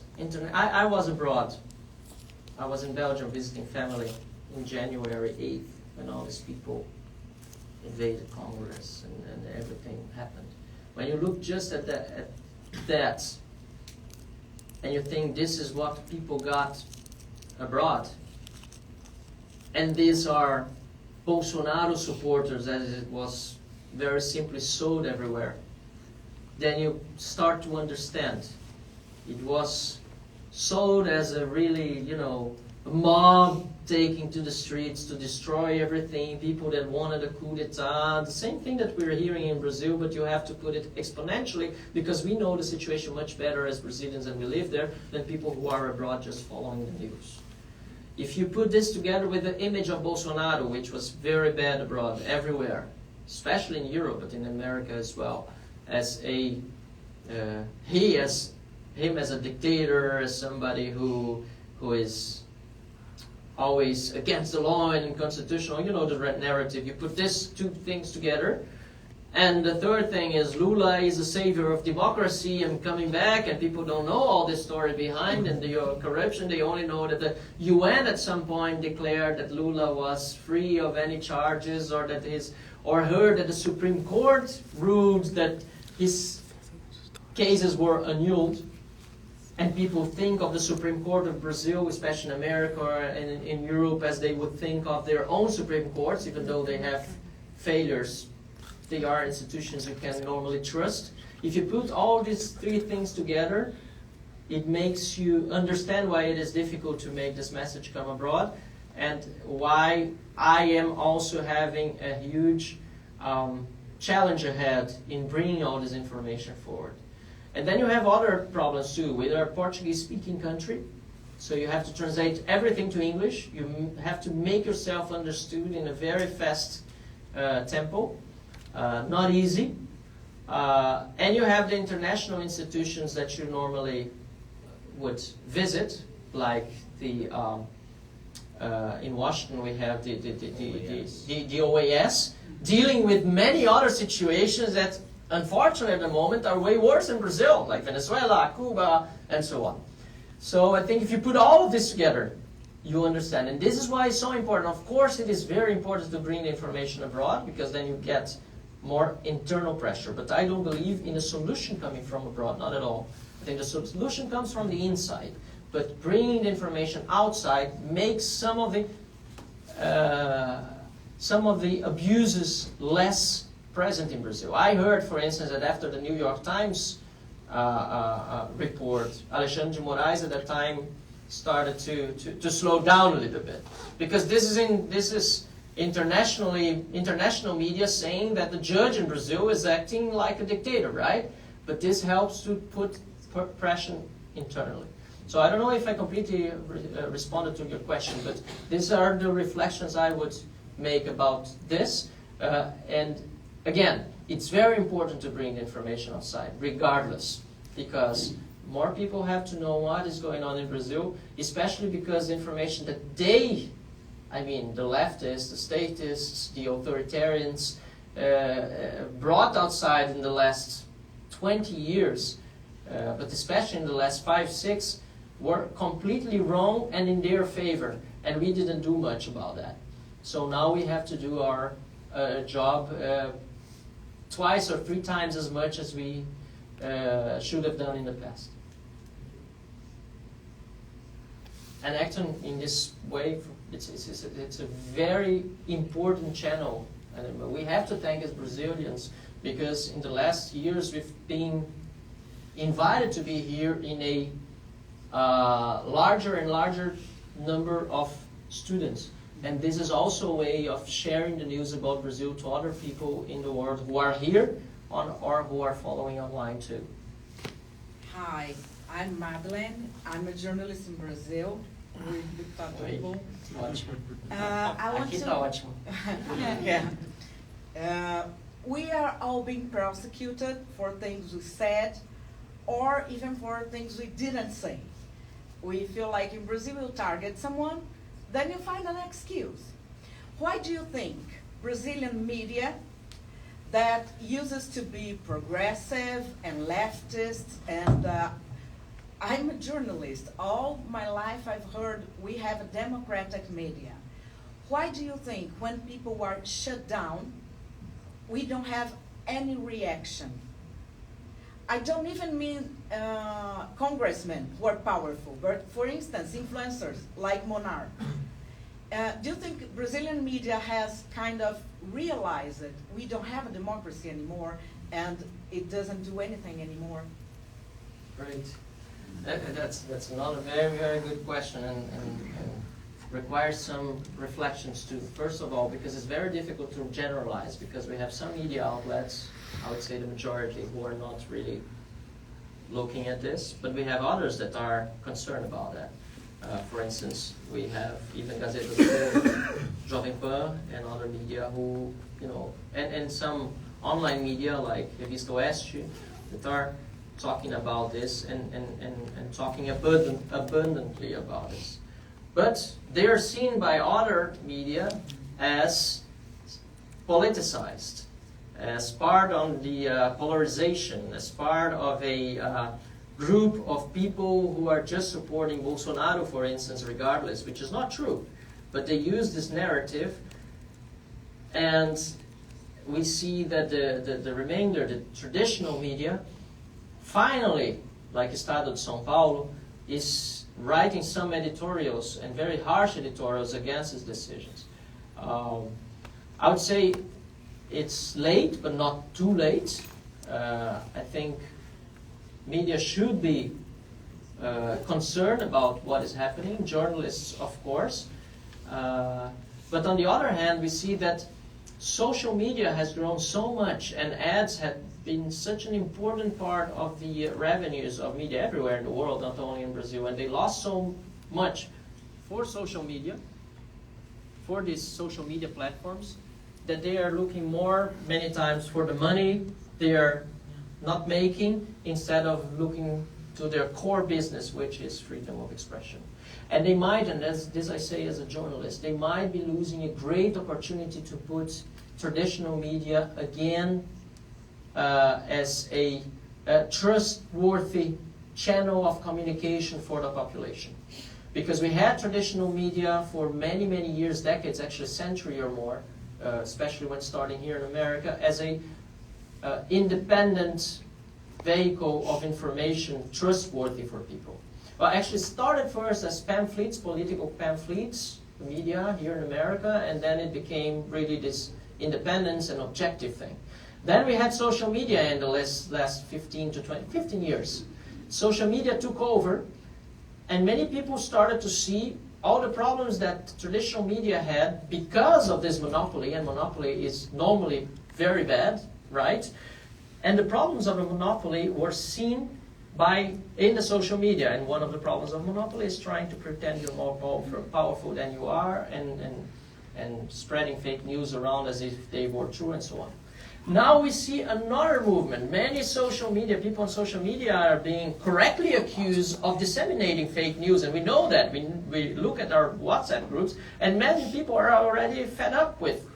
I was abroad. I was in Belgium visiting family in January 8th when all these people invaded Congress and everything happened. When you look just at that and you think this is what people got abroad, and these are Bolsonaro supporters, as it was very simply sold everywhere, then you start to understand. It was sold as a really, a mob taking to the streets to destroy everything, people that wanted a coup d'etat, the same thing that we're hearing in Brazil, but you have to put it exponentially because we know the situation much better as Brazilians and we live there than people who are abroad just following the news. If you put this together with the image of Bolsonaro, which was very bad abroad, everywhere, especially in Europe, but in America as well, as him as a dictator, as somebody who is always against the law and unconstitutional, the narrative. You put these two things together, and the third thing is Lula is a savior of democracy and coming back, and people don't know all this story behind and the corruption. They only know that the UN at some point declared that Lula was free of any charges, or heard that the Supreme Court ruled that his cases were annulled. And people think of the Supreme Court of Brazil, especially in America and in Europe, as they would think of their own Supreme Courts, even though they have failures. They are institutions you can normally trust. If you put all these three things together, it makes you understand why it is difficult to make this message come abroad, and why I am also having a huge challenge ahead in bringing all this information forward. And then you have other problems too. We are a Portuguese-speaking country, so you have to translate everything to English. You have to make yourself understood in a very fast tempo. Not easy. And you have the international institutions that you normally would visit, like the in Washington we have the OAS, dealing with many other situations that unfortunately at the moment are way worse in Brazil, like Venezuela, Cuba, and so on. So I think if you put all of this together, you understand. And this is why it's so important. Of course, it is very important to bring the information abroad, because then you get more internal pressure. But I don't believe in a solution coming from abroad, not at all. I think the solution comes from the inside. But bringing the information outside makes some of the abuses less present in Brazil. I heard, for instance, that after the New York Times report, Alexandre de Moraes at that time started to slow down a little bit, because this is international media saying that the judge in Brazil is acting like a dictator, right? But this helps to put pressure internally. So I don't know if I completely responded to your question, but these are the reflections I would make about this. And again, it's very important to bring the information outside, regardless, because more people have to know what is going on in Brazil, especially because the information that they, I mean, the leftists, the statists, the authoritarians, brought outside in the last 20 years, but especially in the last 5, 6, were completely wrong and in their favor, and we didn't do much about that. So now we have to do our job twice or 3 times as much as we should have done in the past. And Acton, in this way, it's a very important channel, and we have to thank as Brazilians, because in the last years we've been invited to be here in a larger and larger number of students. And this is also a way of sharing the news about Brazil to other people in the world who are here or who are following online too. Hi, I'm Madeleine. I'm a journalist in Brazil. Ótimo. Aqui tá ótimo. We are all being prosecuted for things we said, or even for things we didn't say. We feel like in Brazil you target someone, then you find an excuse. Why do you think Brazilian media that uses to be progressive and leftist, and I'm a journalist, all my life I've heard we have a democratic media. Why do you think when people are shut down, we don't have any reaction? I don't even mean congressmen who are powerful, but for instance, influencers like Monarch. Do you think Brazilian media has kind of realized that we don't have a democracy anymore and it doesn't do anything anymore? Great. That's another very, very good question, and requires some reflections too. First of all, because it's very difficult to generalize, because we have some media outlets, I would say the majority, who are not really looking at this, but we have others that are concerned about that. For instance, we have even Gazeta do Povo, Jovem Pan, and other media who, and some online media like Revista Oeste that are talking about this and talking abundantly about this. But they are seen by other media as politicized, as part of the polarization, as part of a group of people who are just supporting Bolsonaro, for instance, regardless, which is not true. But they use this narrative, and we see that the remainder, the traditional media, finally, like Estado de São Paulo, is writing some editorials, and very harsh editorials, against his decisions. I would say it's late, but not too late. I think media should be concerned about what is happening, journalists, of course. But on the other hand, we see that social media has grown so much, and ads have been such an important part of the revenues of media everywhere in the world, not only in Brazil, and they lost so much for social media, for these social media platforms, that they are looking many times for the money they are not making, instead of looking to their core business, which is freedom of expression. And they might, and as this I say as a journalist, they might be losing a great opportunity to put traditional media again as a trustworthy channel of communication for the population. Because we had traditional media for many, many years, decades, actually a century or more, especially when starting here in America, as a independent vehicle of information trustworthy for people. Well, actually started first as pamphlets, political pamphlets, media here in America, and then it became really this independence and objective thing. Then we had social media in the last 15 years. Social media took over, and many people started to see all the problems that traditional media had because of this monopoly, and monopoly is normally very bad, right? And the problems of a monopoly were seen in the social media, and one of the problems of monopoly is trying to pretend you're more powerful than you are, and spreading fake news around as if they were true, and so on. Now we see another movement. Many social media, people on social media are being correctly accused of disseminating fake news, and we know that. We look at our WhatsApp groups, and many people are already fed up with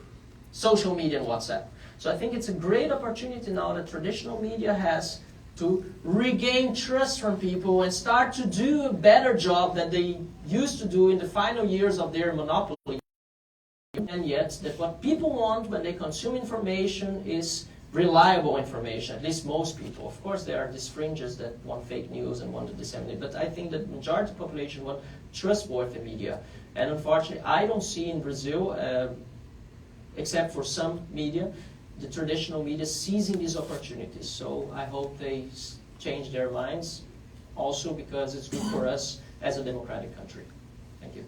social media and WhatsApp. So I think it's a great opportunity now that traditional media has to regain trust from people and start to do a better job than they used to do in the final years of their monopoly. And yet, that what people want when they consume information is reliable information, at least most people. Of course, there are these fringes that want fake news and want to disseminate, but I think that the majority of the population want trustworthy media. And unfortunately, I don't see in Brazil, except for some media, the traditional media seizing these opportunities. So I hope they change their minds, also because it's good for us as a democratic country. Thank you.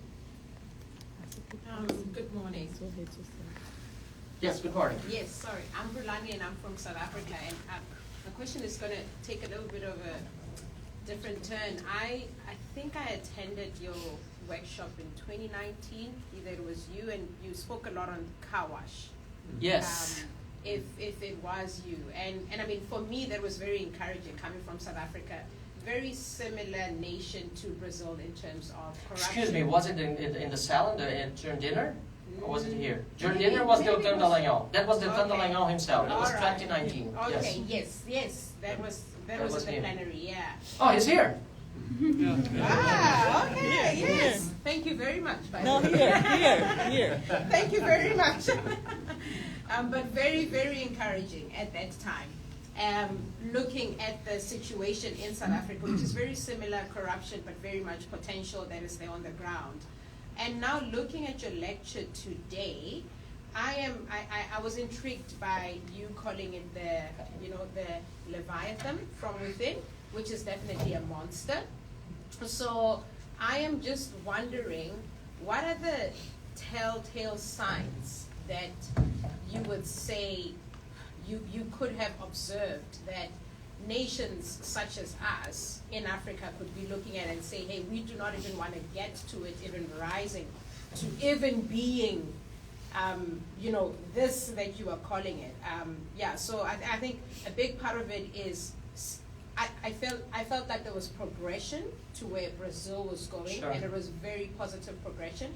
Good morning. Yes, good morning. Yes, sorry. I'm Brulani and I'm from South Africa. And the question is going to take a little bit of a different turn. I think I attended your workshop in 2019. Either it was you, and you spoke a lot on car wash. Yes. If it was you. And I mean, for me, that was very encouraging coming from South Africa. Very similar nation to Brazil in terms of corruption. Excuse me, was it in the salon during dinner? Or was it here? During dinner was Deltan Dallagnol. That was Deltan Dallagnol himself. That was 2019. Okay, yes. That was in the plenary, yeah. Oh, he's here. Okay, yes. Thank you very much. Here. Thank you very much. But very, very encouraging at that time. Looking at the situation in South Africa, which is very similar corruption, but very much potential that is there on the ground. And now looking at your lecture today, I was intrigued by you calling it the Leviathan from within, which is definitely a monster. So I am just wondering, what are the telltale signs that you would say you could have observed that nations such as us in Africa could be looking at and say, hey, we do not even want to get to it, even rising, to even being, this that you are calling it. So I think a big part of it is, I felt like there was progression to where Brazil was going, sure. And it was very positive progression.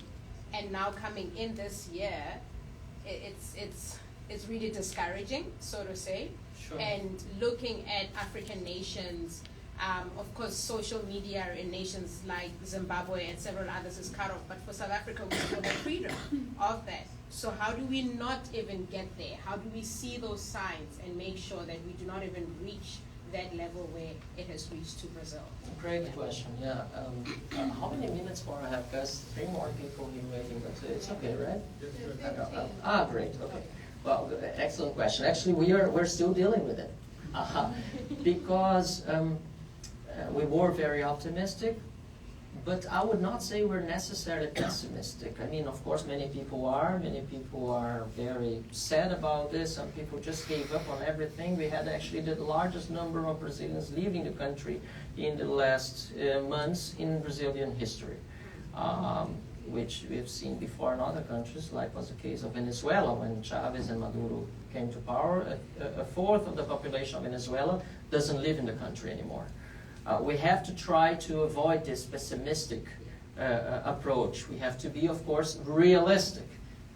And now coming in this year, it's really discouraging, so to say. Sure. And looking at African nations, of course, social media in nations like Zimbabwe and several others is cut off, but for South Africa, we still have freedom of that. So how do we not even get there? How do we see those signs and make sure that we do not even reach that level where it has reached to Brazil? Great question, yeah. How many minutes more I have? Because 3 more people here waiting, but it's okay, right? Great, okay. Well, excellent question. Actually, we're still dealing with it. Because we were very optimistic, but I would not say we're necessarily pessimistic. I mean, of course, many people are. Many people are very sad about this. Some people just gave up on everything. We had actually the largest number of Brazilians leaving the country in the last months in Brazilian history. Which we've seen before in other countries, like was the case of Venezuela when Chavez and Maduro came to power. A fourth of the population of Venezuela doesn't live in the country anymore. We have to try to avoid this pessimistic approach. We have to be, of course, realistic,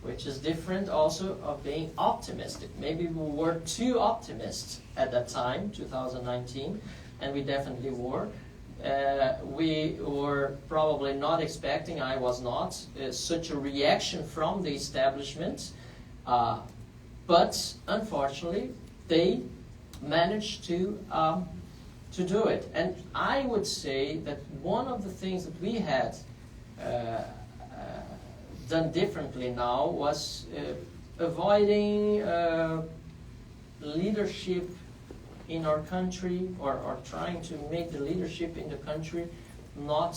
which is different also of being optimistic. Maybe we were too optimistic at that time, 2019, and we definitely were. we were probably not expecting, I was not, such a reaction from the establishment. But unfortunately, they managed to do it. And I would say that one of the things that we had done differently now was avoiding leadership in our country, or trying to make the leadership in the country not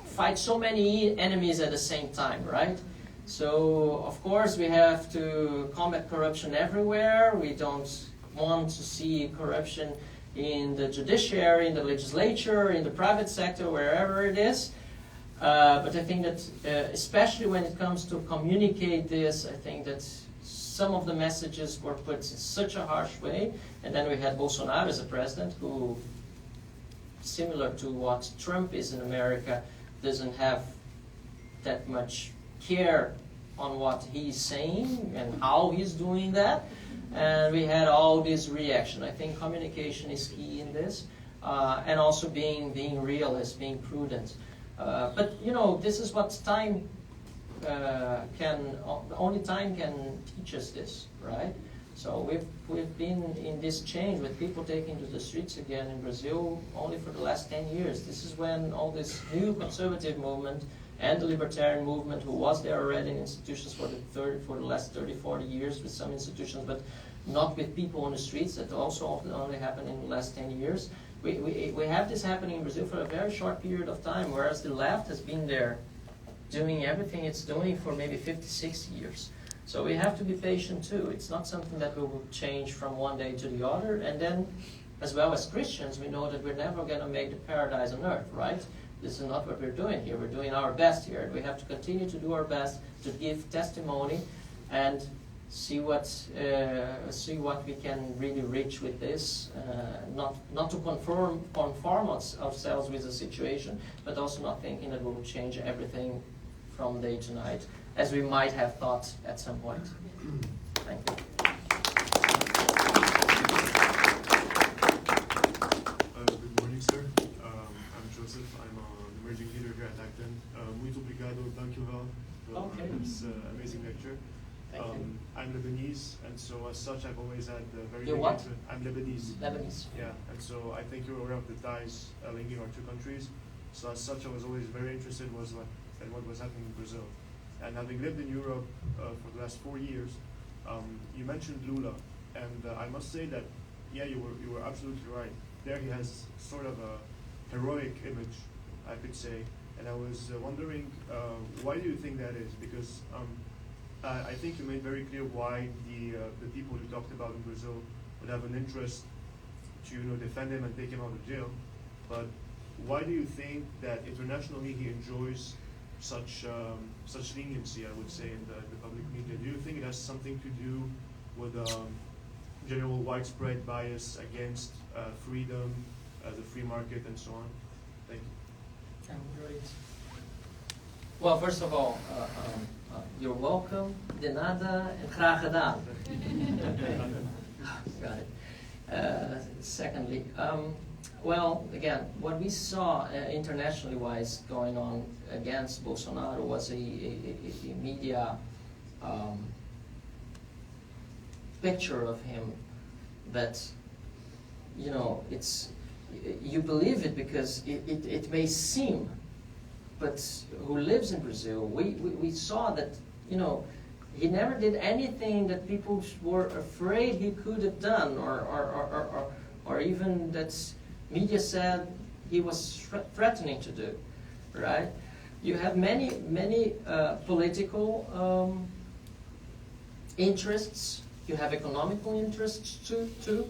fight so many enemies at the same time, right? So, of course, we have to combat corruption everywhere. We don't want to see corruption in the judiciary, in the legislature, in the private sector, wherever it is. But I think that, especially when it comes to communicate this, I think that some of the messages were put in such a harsh way. And then we had Bolsonaro as a president who, similar to what Trump is in America, doesn't have that much care on what he's saying and how he's doing that. And we had all this reaction. I think communication is key in this, and also being realist, being prudent. But you know, this is what time only time can teach us this, right? So we've been in this change with people taking to the streets again in Brazil only for the last 10 years. This is when all this new conservative movement and the libertarian movement, who was there already in institutions for the last 30, 40 years with some institutions, but not with people on the streets. That also only happened in the last 10 years. We have this happening in Brazil for a very short period of time, whereas the left has been there doing everything it's doing for maybe 50, 60 years. So we have to be patient too. It's not something that will change from one day to the other. And then, as well as Christians, we know that we're never going to make the paradise on earth, right? This is not what we're doing here. We're doing our best here. We have to continue to do our best to give testimony and see what we can really reach with this. Not to conform ourselves with the situation, but also not thinking that we will change everything from day to night, as we might have thought at some point. Thank you. Good morning, sir. I'm Joseph. I'm an emerging leader here at Acton. Muito obrigado, thank you for this amazing lecture. I'm Lebanese, and so as such, I've always had a very You're big what? interest. I'm Lebanese. Lebanese. Yeah, and so I think you're aware of the ties linking our two countries. So as such, I was always very interested in what was happening in Brazil. And having lived in Europe for the last 4 years, you mentioned Lula, and I must say that, yeah, you were absolutely right. There he has sort of a heroic image, I could say. And I was wondering, why do you think that is? Because I think you made very clear why the people you talked about in Brazil would have an interest to defend him and take him out of jail. But why do you think that internationally he enjoys such leniency, I would say, in the public media? Do you think it has something to do with general widespread bias against freedom, the free market, and so on? Thank you. Great. Well, first of all, you're welcome. De nada and graag gedaan. Got it. Secondly, well, again, what we saw internationally wise going on against Bolsonaro was a media picture of him that, you believe it because it may seem, but who lives in Brazil, we saw that, he never did anything that people were afraid he could have done, or even that media said he was threatening to do, right? You have many political interests. You have economical interests too.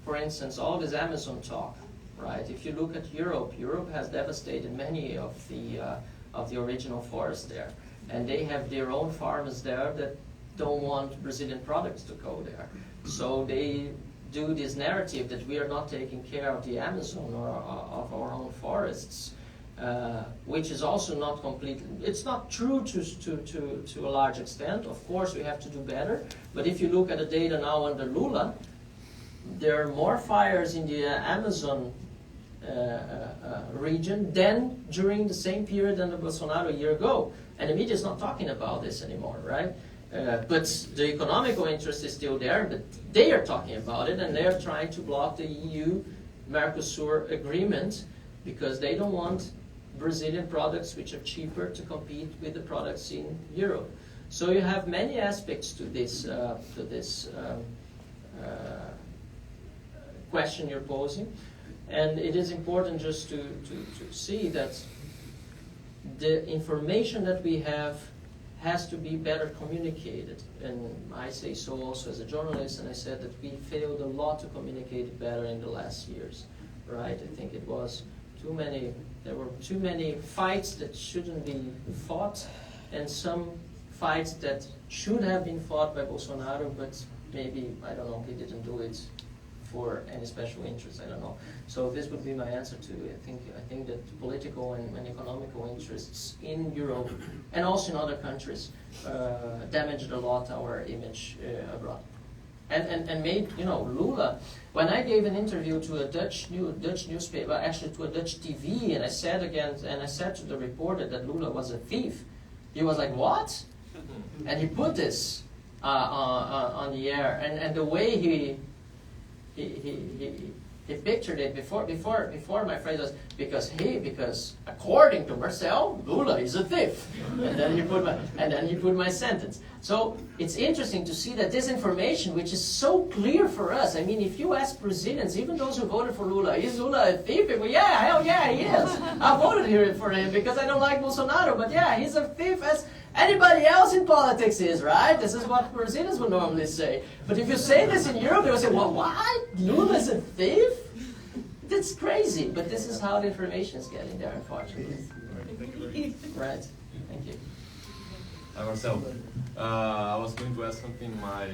For instance, all this Amazon talk, right? If you look at Europe, Europe has devastated many of the original forests there, and they have their own farmers there that don't want Brazilian products to go there. So they do this narrative that we are not taking care of the Amazon or of our own forests, which is also not completely, it's not true to a large extent. Of course, we have to do better. But if you look at the data now under Lula, there are more fires in the Amazon region than during the same period than the Bolsonaro a year ago. And the media is not talking about this anymore, right? But the economical interest is still there, but they are talking about it, and they are trying to block the EU-Mercosur agreement because they don't want Brazilian products which are cheaper to compete with the products in Europe. So you have many aspects to this question you're posing, and it is important just to see that the information that we have has to be better communicated. And I say so also as a journalist, and I said that we failed a lot to communicate it better in the last years, right? I think it was there were too many fights that shouldn't be fought, and some fights that should have been fought by Bolsonaro, but maybe, I don't know, he didn't do it for any special interest, I don't know. So this would be my answer to it. I think that political and economical interests in Europe and also in other countries damaged a lot our image abroad. And made, Lula, when I gave an interview to a Dutch newspaper, actually to a Dutch TV, and I said to the reporter that Lula was a thief, he was like, what? And he put this on the air, and the way he pictured it before my phrase was because according to Marcel, Lula is a thief, and then he put my sentence. So it's interesting to see that this information, which is so clear for us. I mean, if you ask Brazilians, even those who voted for Lula, is Lula a thief? Well, yeah, hell yeah, he is. I voted here for him because I don't like Bolsonaro, but yeah, he's a thief as anybody else in politics is, right? This is what Brazilians would normally say. But if you say this in Europe, they will say, well, what? Lula's a thief? That's crazy. But this is how the information is getting there, unfortunately. Thank you very much. Right. Thank you. Hi, Marcel. I was going to ask something my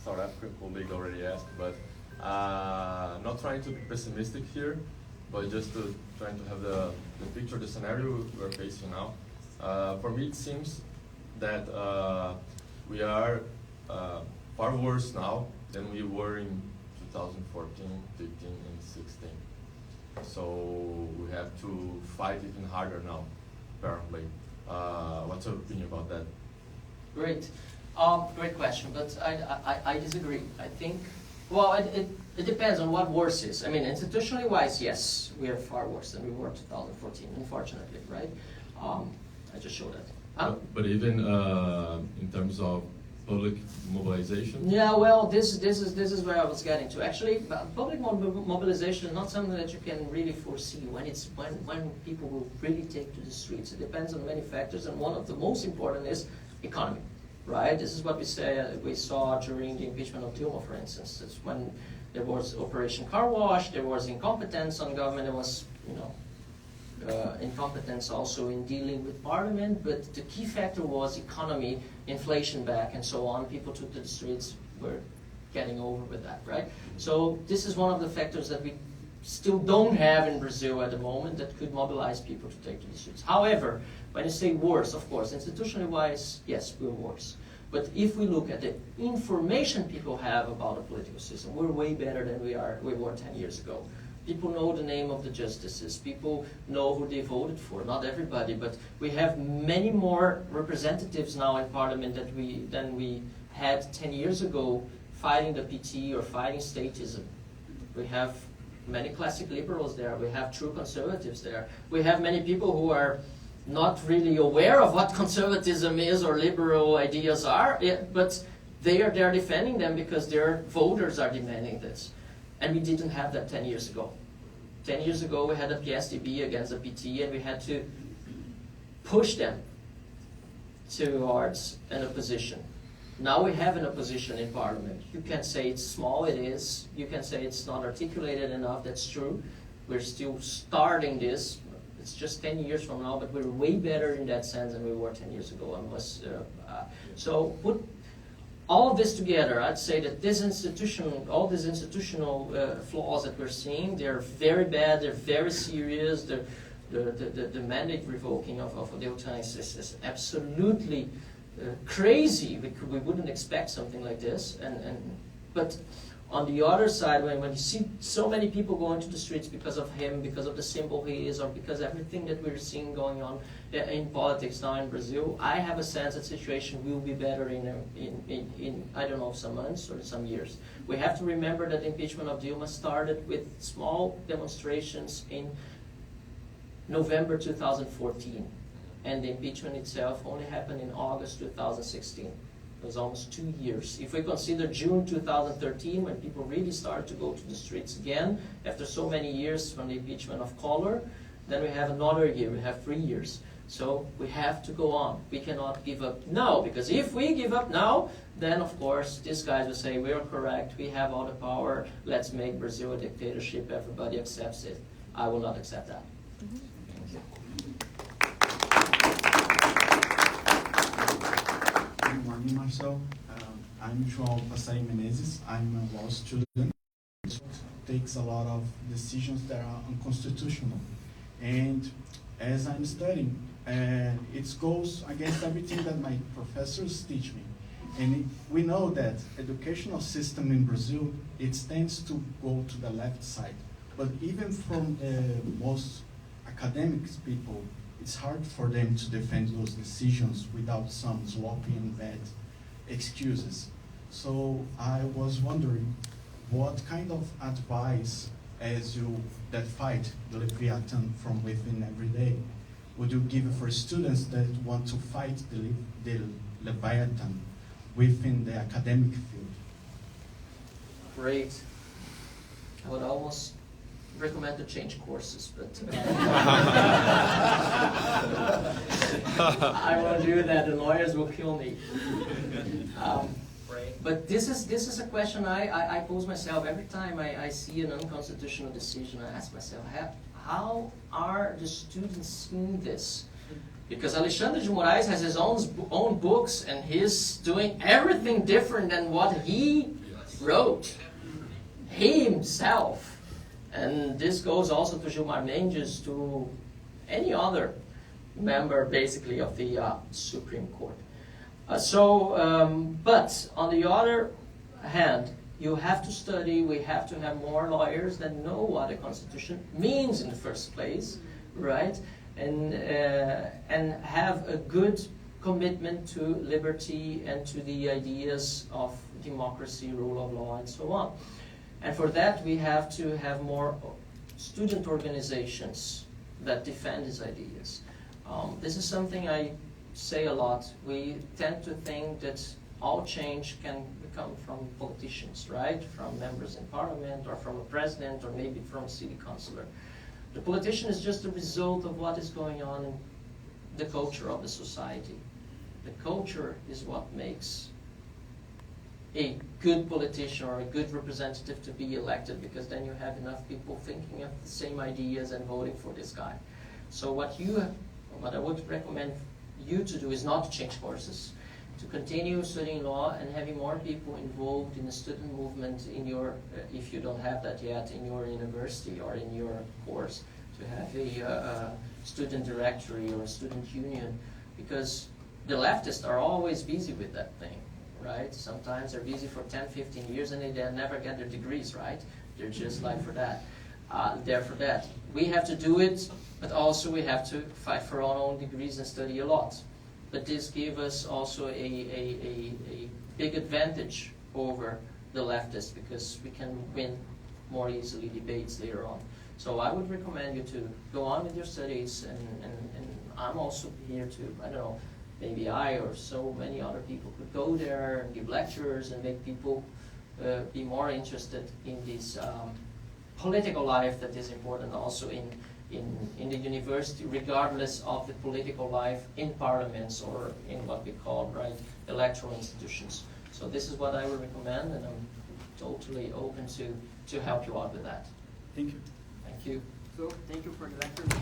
South African colleague already asked, but not trying to be pessimistic here, but just trying to have the picture, the scenario we're facing now. For me, it seems that we are far worse now than we were in 2014, 15, and 16. So we have to fight even harder now, apparently. What's your opinion about that? Great. Great question, but I disagree. I think, well, it depends on what worse is. I mean, institutionally wise, yes, we are far worse than we were in 2014, unfortunately, right? I just showed that. But even in terms of public mobilization? Yeah, well, this is where I was getting to. Actually, public mobilization is not something that you can really foresee when people will really take to the streets. It depends on many factors, and one of the most important is economy, right? This is what we saw during the impeachment of Dilma, for instance. It's when there was Operation Car Wash, there was incompetence on government, there was, incompetence also in dealing with parliament, but the key factor was economy, inflation back, and so on. People took to the streets, were getting over with that, right? So this is one of the factors that we still don't have in Brazil at the moment that could mobilize people to take to the streets. However, when you say worse, of course, institutionally wise, yes, we're worse. But if we look at the information people have about the political system, we're way better than we were 10 years ago. People know the name of the justices. People know who they voted for. Not everybody, but we have many more representatives now in parliament than we had 10 years ago fighting the PT or fighting statism. We have many classic liberals there. We have true conservatives there. We have many people who are not really aware of what conservatism is or liberal ideas are, but they are there defending them because their voters are demanding this. And we didn't have that 10 years ago. 10 years ago, we had a PSDB against the PT, and we had to push them towards an opposition. Now we have an opposition in parliament. You can say it's small, it is. You can say it's not articulated enough, that's true. We're still starting this. It's just 10 years from now, but we're way better in that sense than we were 10 years ago. So put all of this together, I'd say that all these institutional flaws that we're seeing, they're very bad, they're very serious. The mandate revoking of Leviathan is absolutely crazy. We wouldn't expect something like this. But On the other side, when you see so many people going to the streets because of him, because of the symbol he is, or because everything that we're seeing going on in politics now in Brazil, I have a sense that the situation will be better in I don't know, some months or some years. We have to remember that the impeachment of Dilma started with small demonstrations in November 2014, and the impeachment itself only happened in August 2016. It was almost 2 years. If we consider June 2013, when people really started to go to the streets again, after so many years from the impeachment of Collor, then we have another year, we have 3 years. So we have to go on. We cannot give up now, because if we give up now, then of course these guys will say, we are correct, we have all the power, let's make Brazil a dictatorship, everybody accepts it. I will not accept that. Thank you. Good morning, Marcel. I'm João Passarim Menezes. I'm a law student. It takes a lot of decisions that are unconstitutional. And as I'm studying, it goes against everything that my professors teach me. And we know that educational system in Brazil, it tends to go to the left side. But even from the most academics people, it's hard for them to defend those decisions without some sloppy and bad excuses. So I was wondering, what kind of advice, as you that fight the Leviathan from within every day, would you give for students that want to fight the Leviathan within the academic field? Great. I would almost recommend to change courses, but I won't do that. The lawyers will kill me. But this is a question I pose myself every time I see an unconstitutional decision. I ask myself, how are the students seeing this? Because Alexandre de Moraes has his own books, and he's doing everything different than what he wrote, he himself. And this goes also to Gilmar Mendes, to any other member, basically, of the Supreme Court. But on the other hand, you have to study, we have to have more lawyers that know what the Constitution means in the first place, right? And have a good commitment to liberty and to the ideas of democracy, rule of law, and so on. And for that, we have to have more student organizations that defend these ideas. This is something I say a lot. We tend to think that all change can come from politicians, right? From members in parliament, or from a president, or maybe from a city councillor. The politician is just a result of what is going on in the culture of the society. The culture is what makes a good politician or a good representative to be elected, because then you have enough people thinking of the same ideas and voting for this guy. So what I would recommend you to do is not to change courses, to continue studying law and having more people involved in the student movement in your, if you don't have that yet, in your university or in your course, to have a student directory or a student union, because the leftists are always busy with that thing. Right? Sometimes they're busy for 10, 15 years and they never get their degrees, right? They're just like for that, there for that. We have to do it, but also we have to fight for our own degrees and study a lot. But this gives us also a big advantage over the leftists, because we can win more easily debates later on. So I would recommend you to go on with your studies, and I'm also here to, I don't know, maybe I or so many other people could go there and give lectures and make people be more interested in this political life that is important also in the university, regardless of the political life in parliaments or in what we call, right, electoral institutions. So this is what I would recommend, and I'm totally open to help you out with that. Thank you. Thank you. So, thank you for the lecture.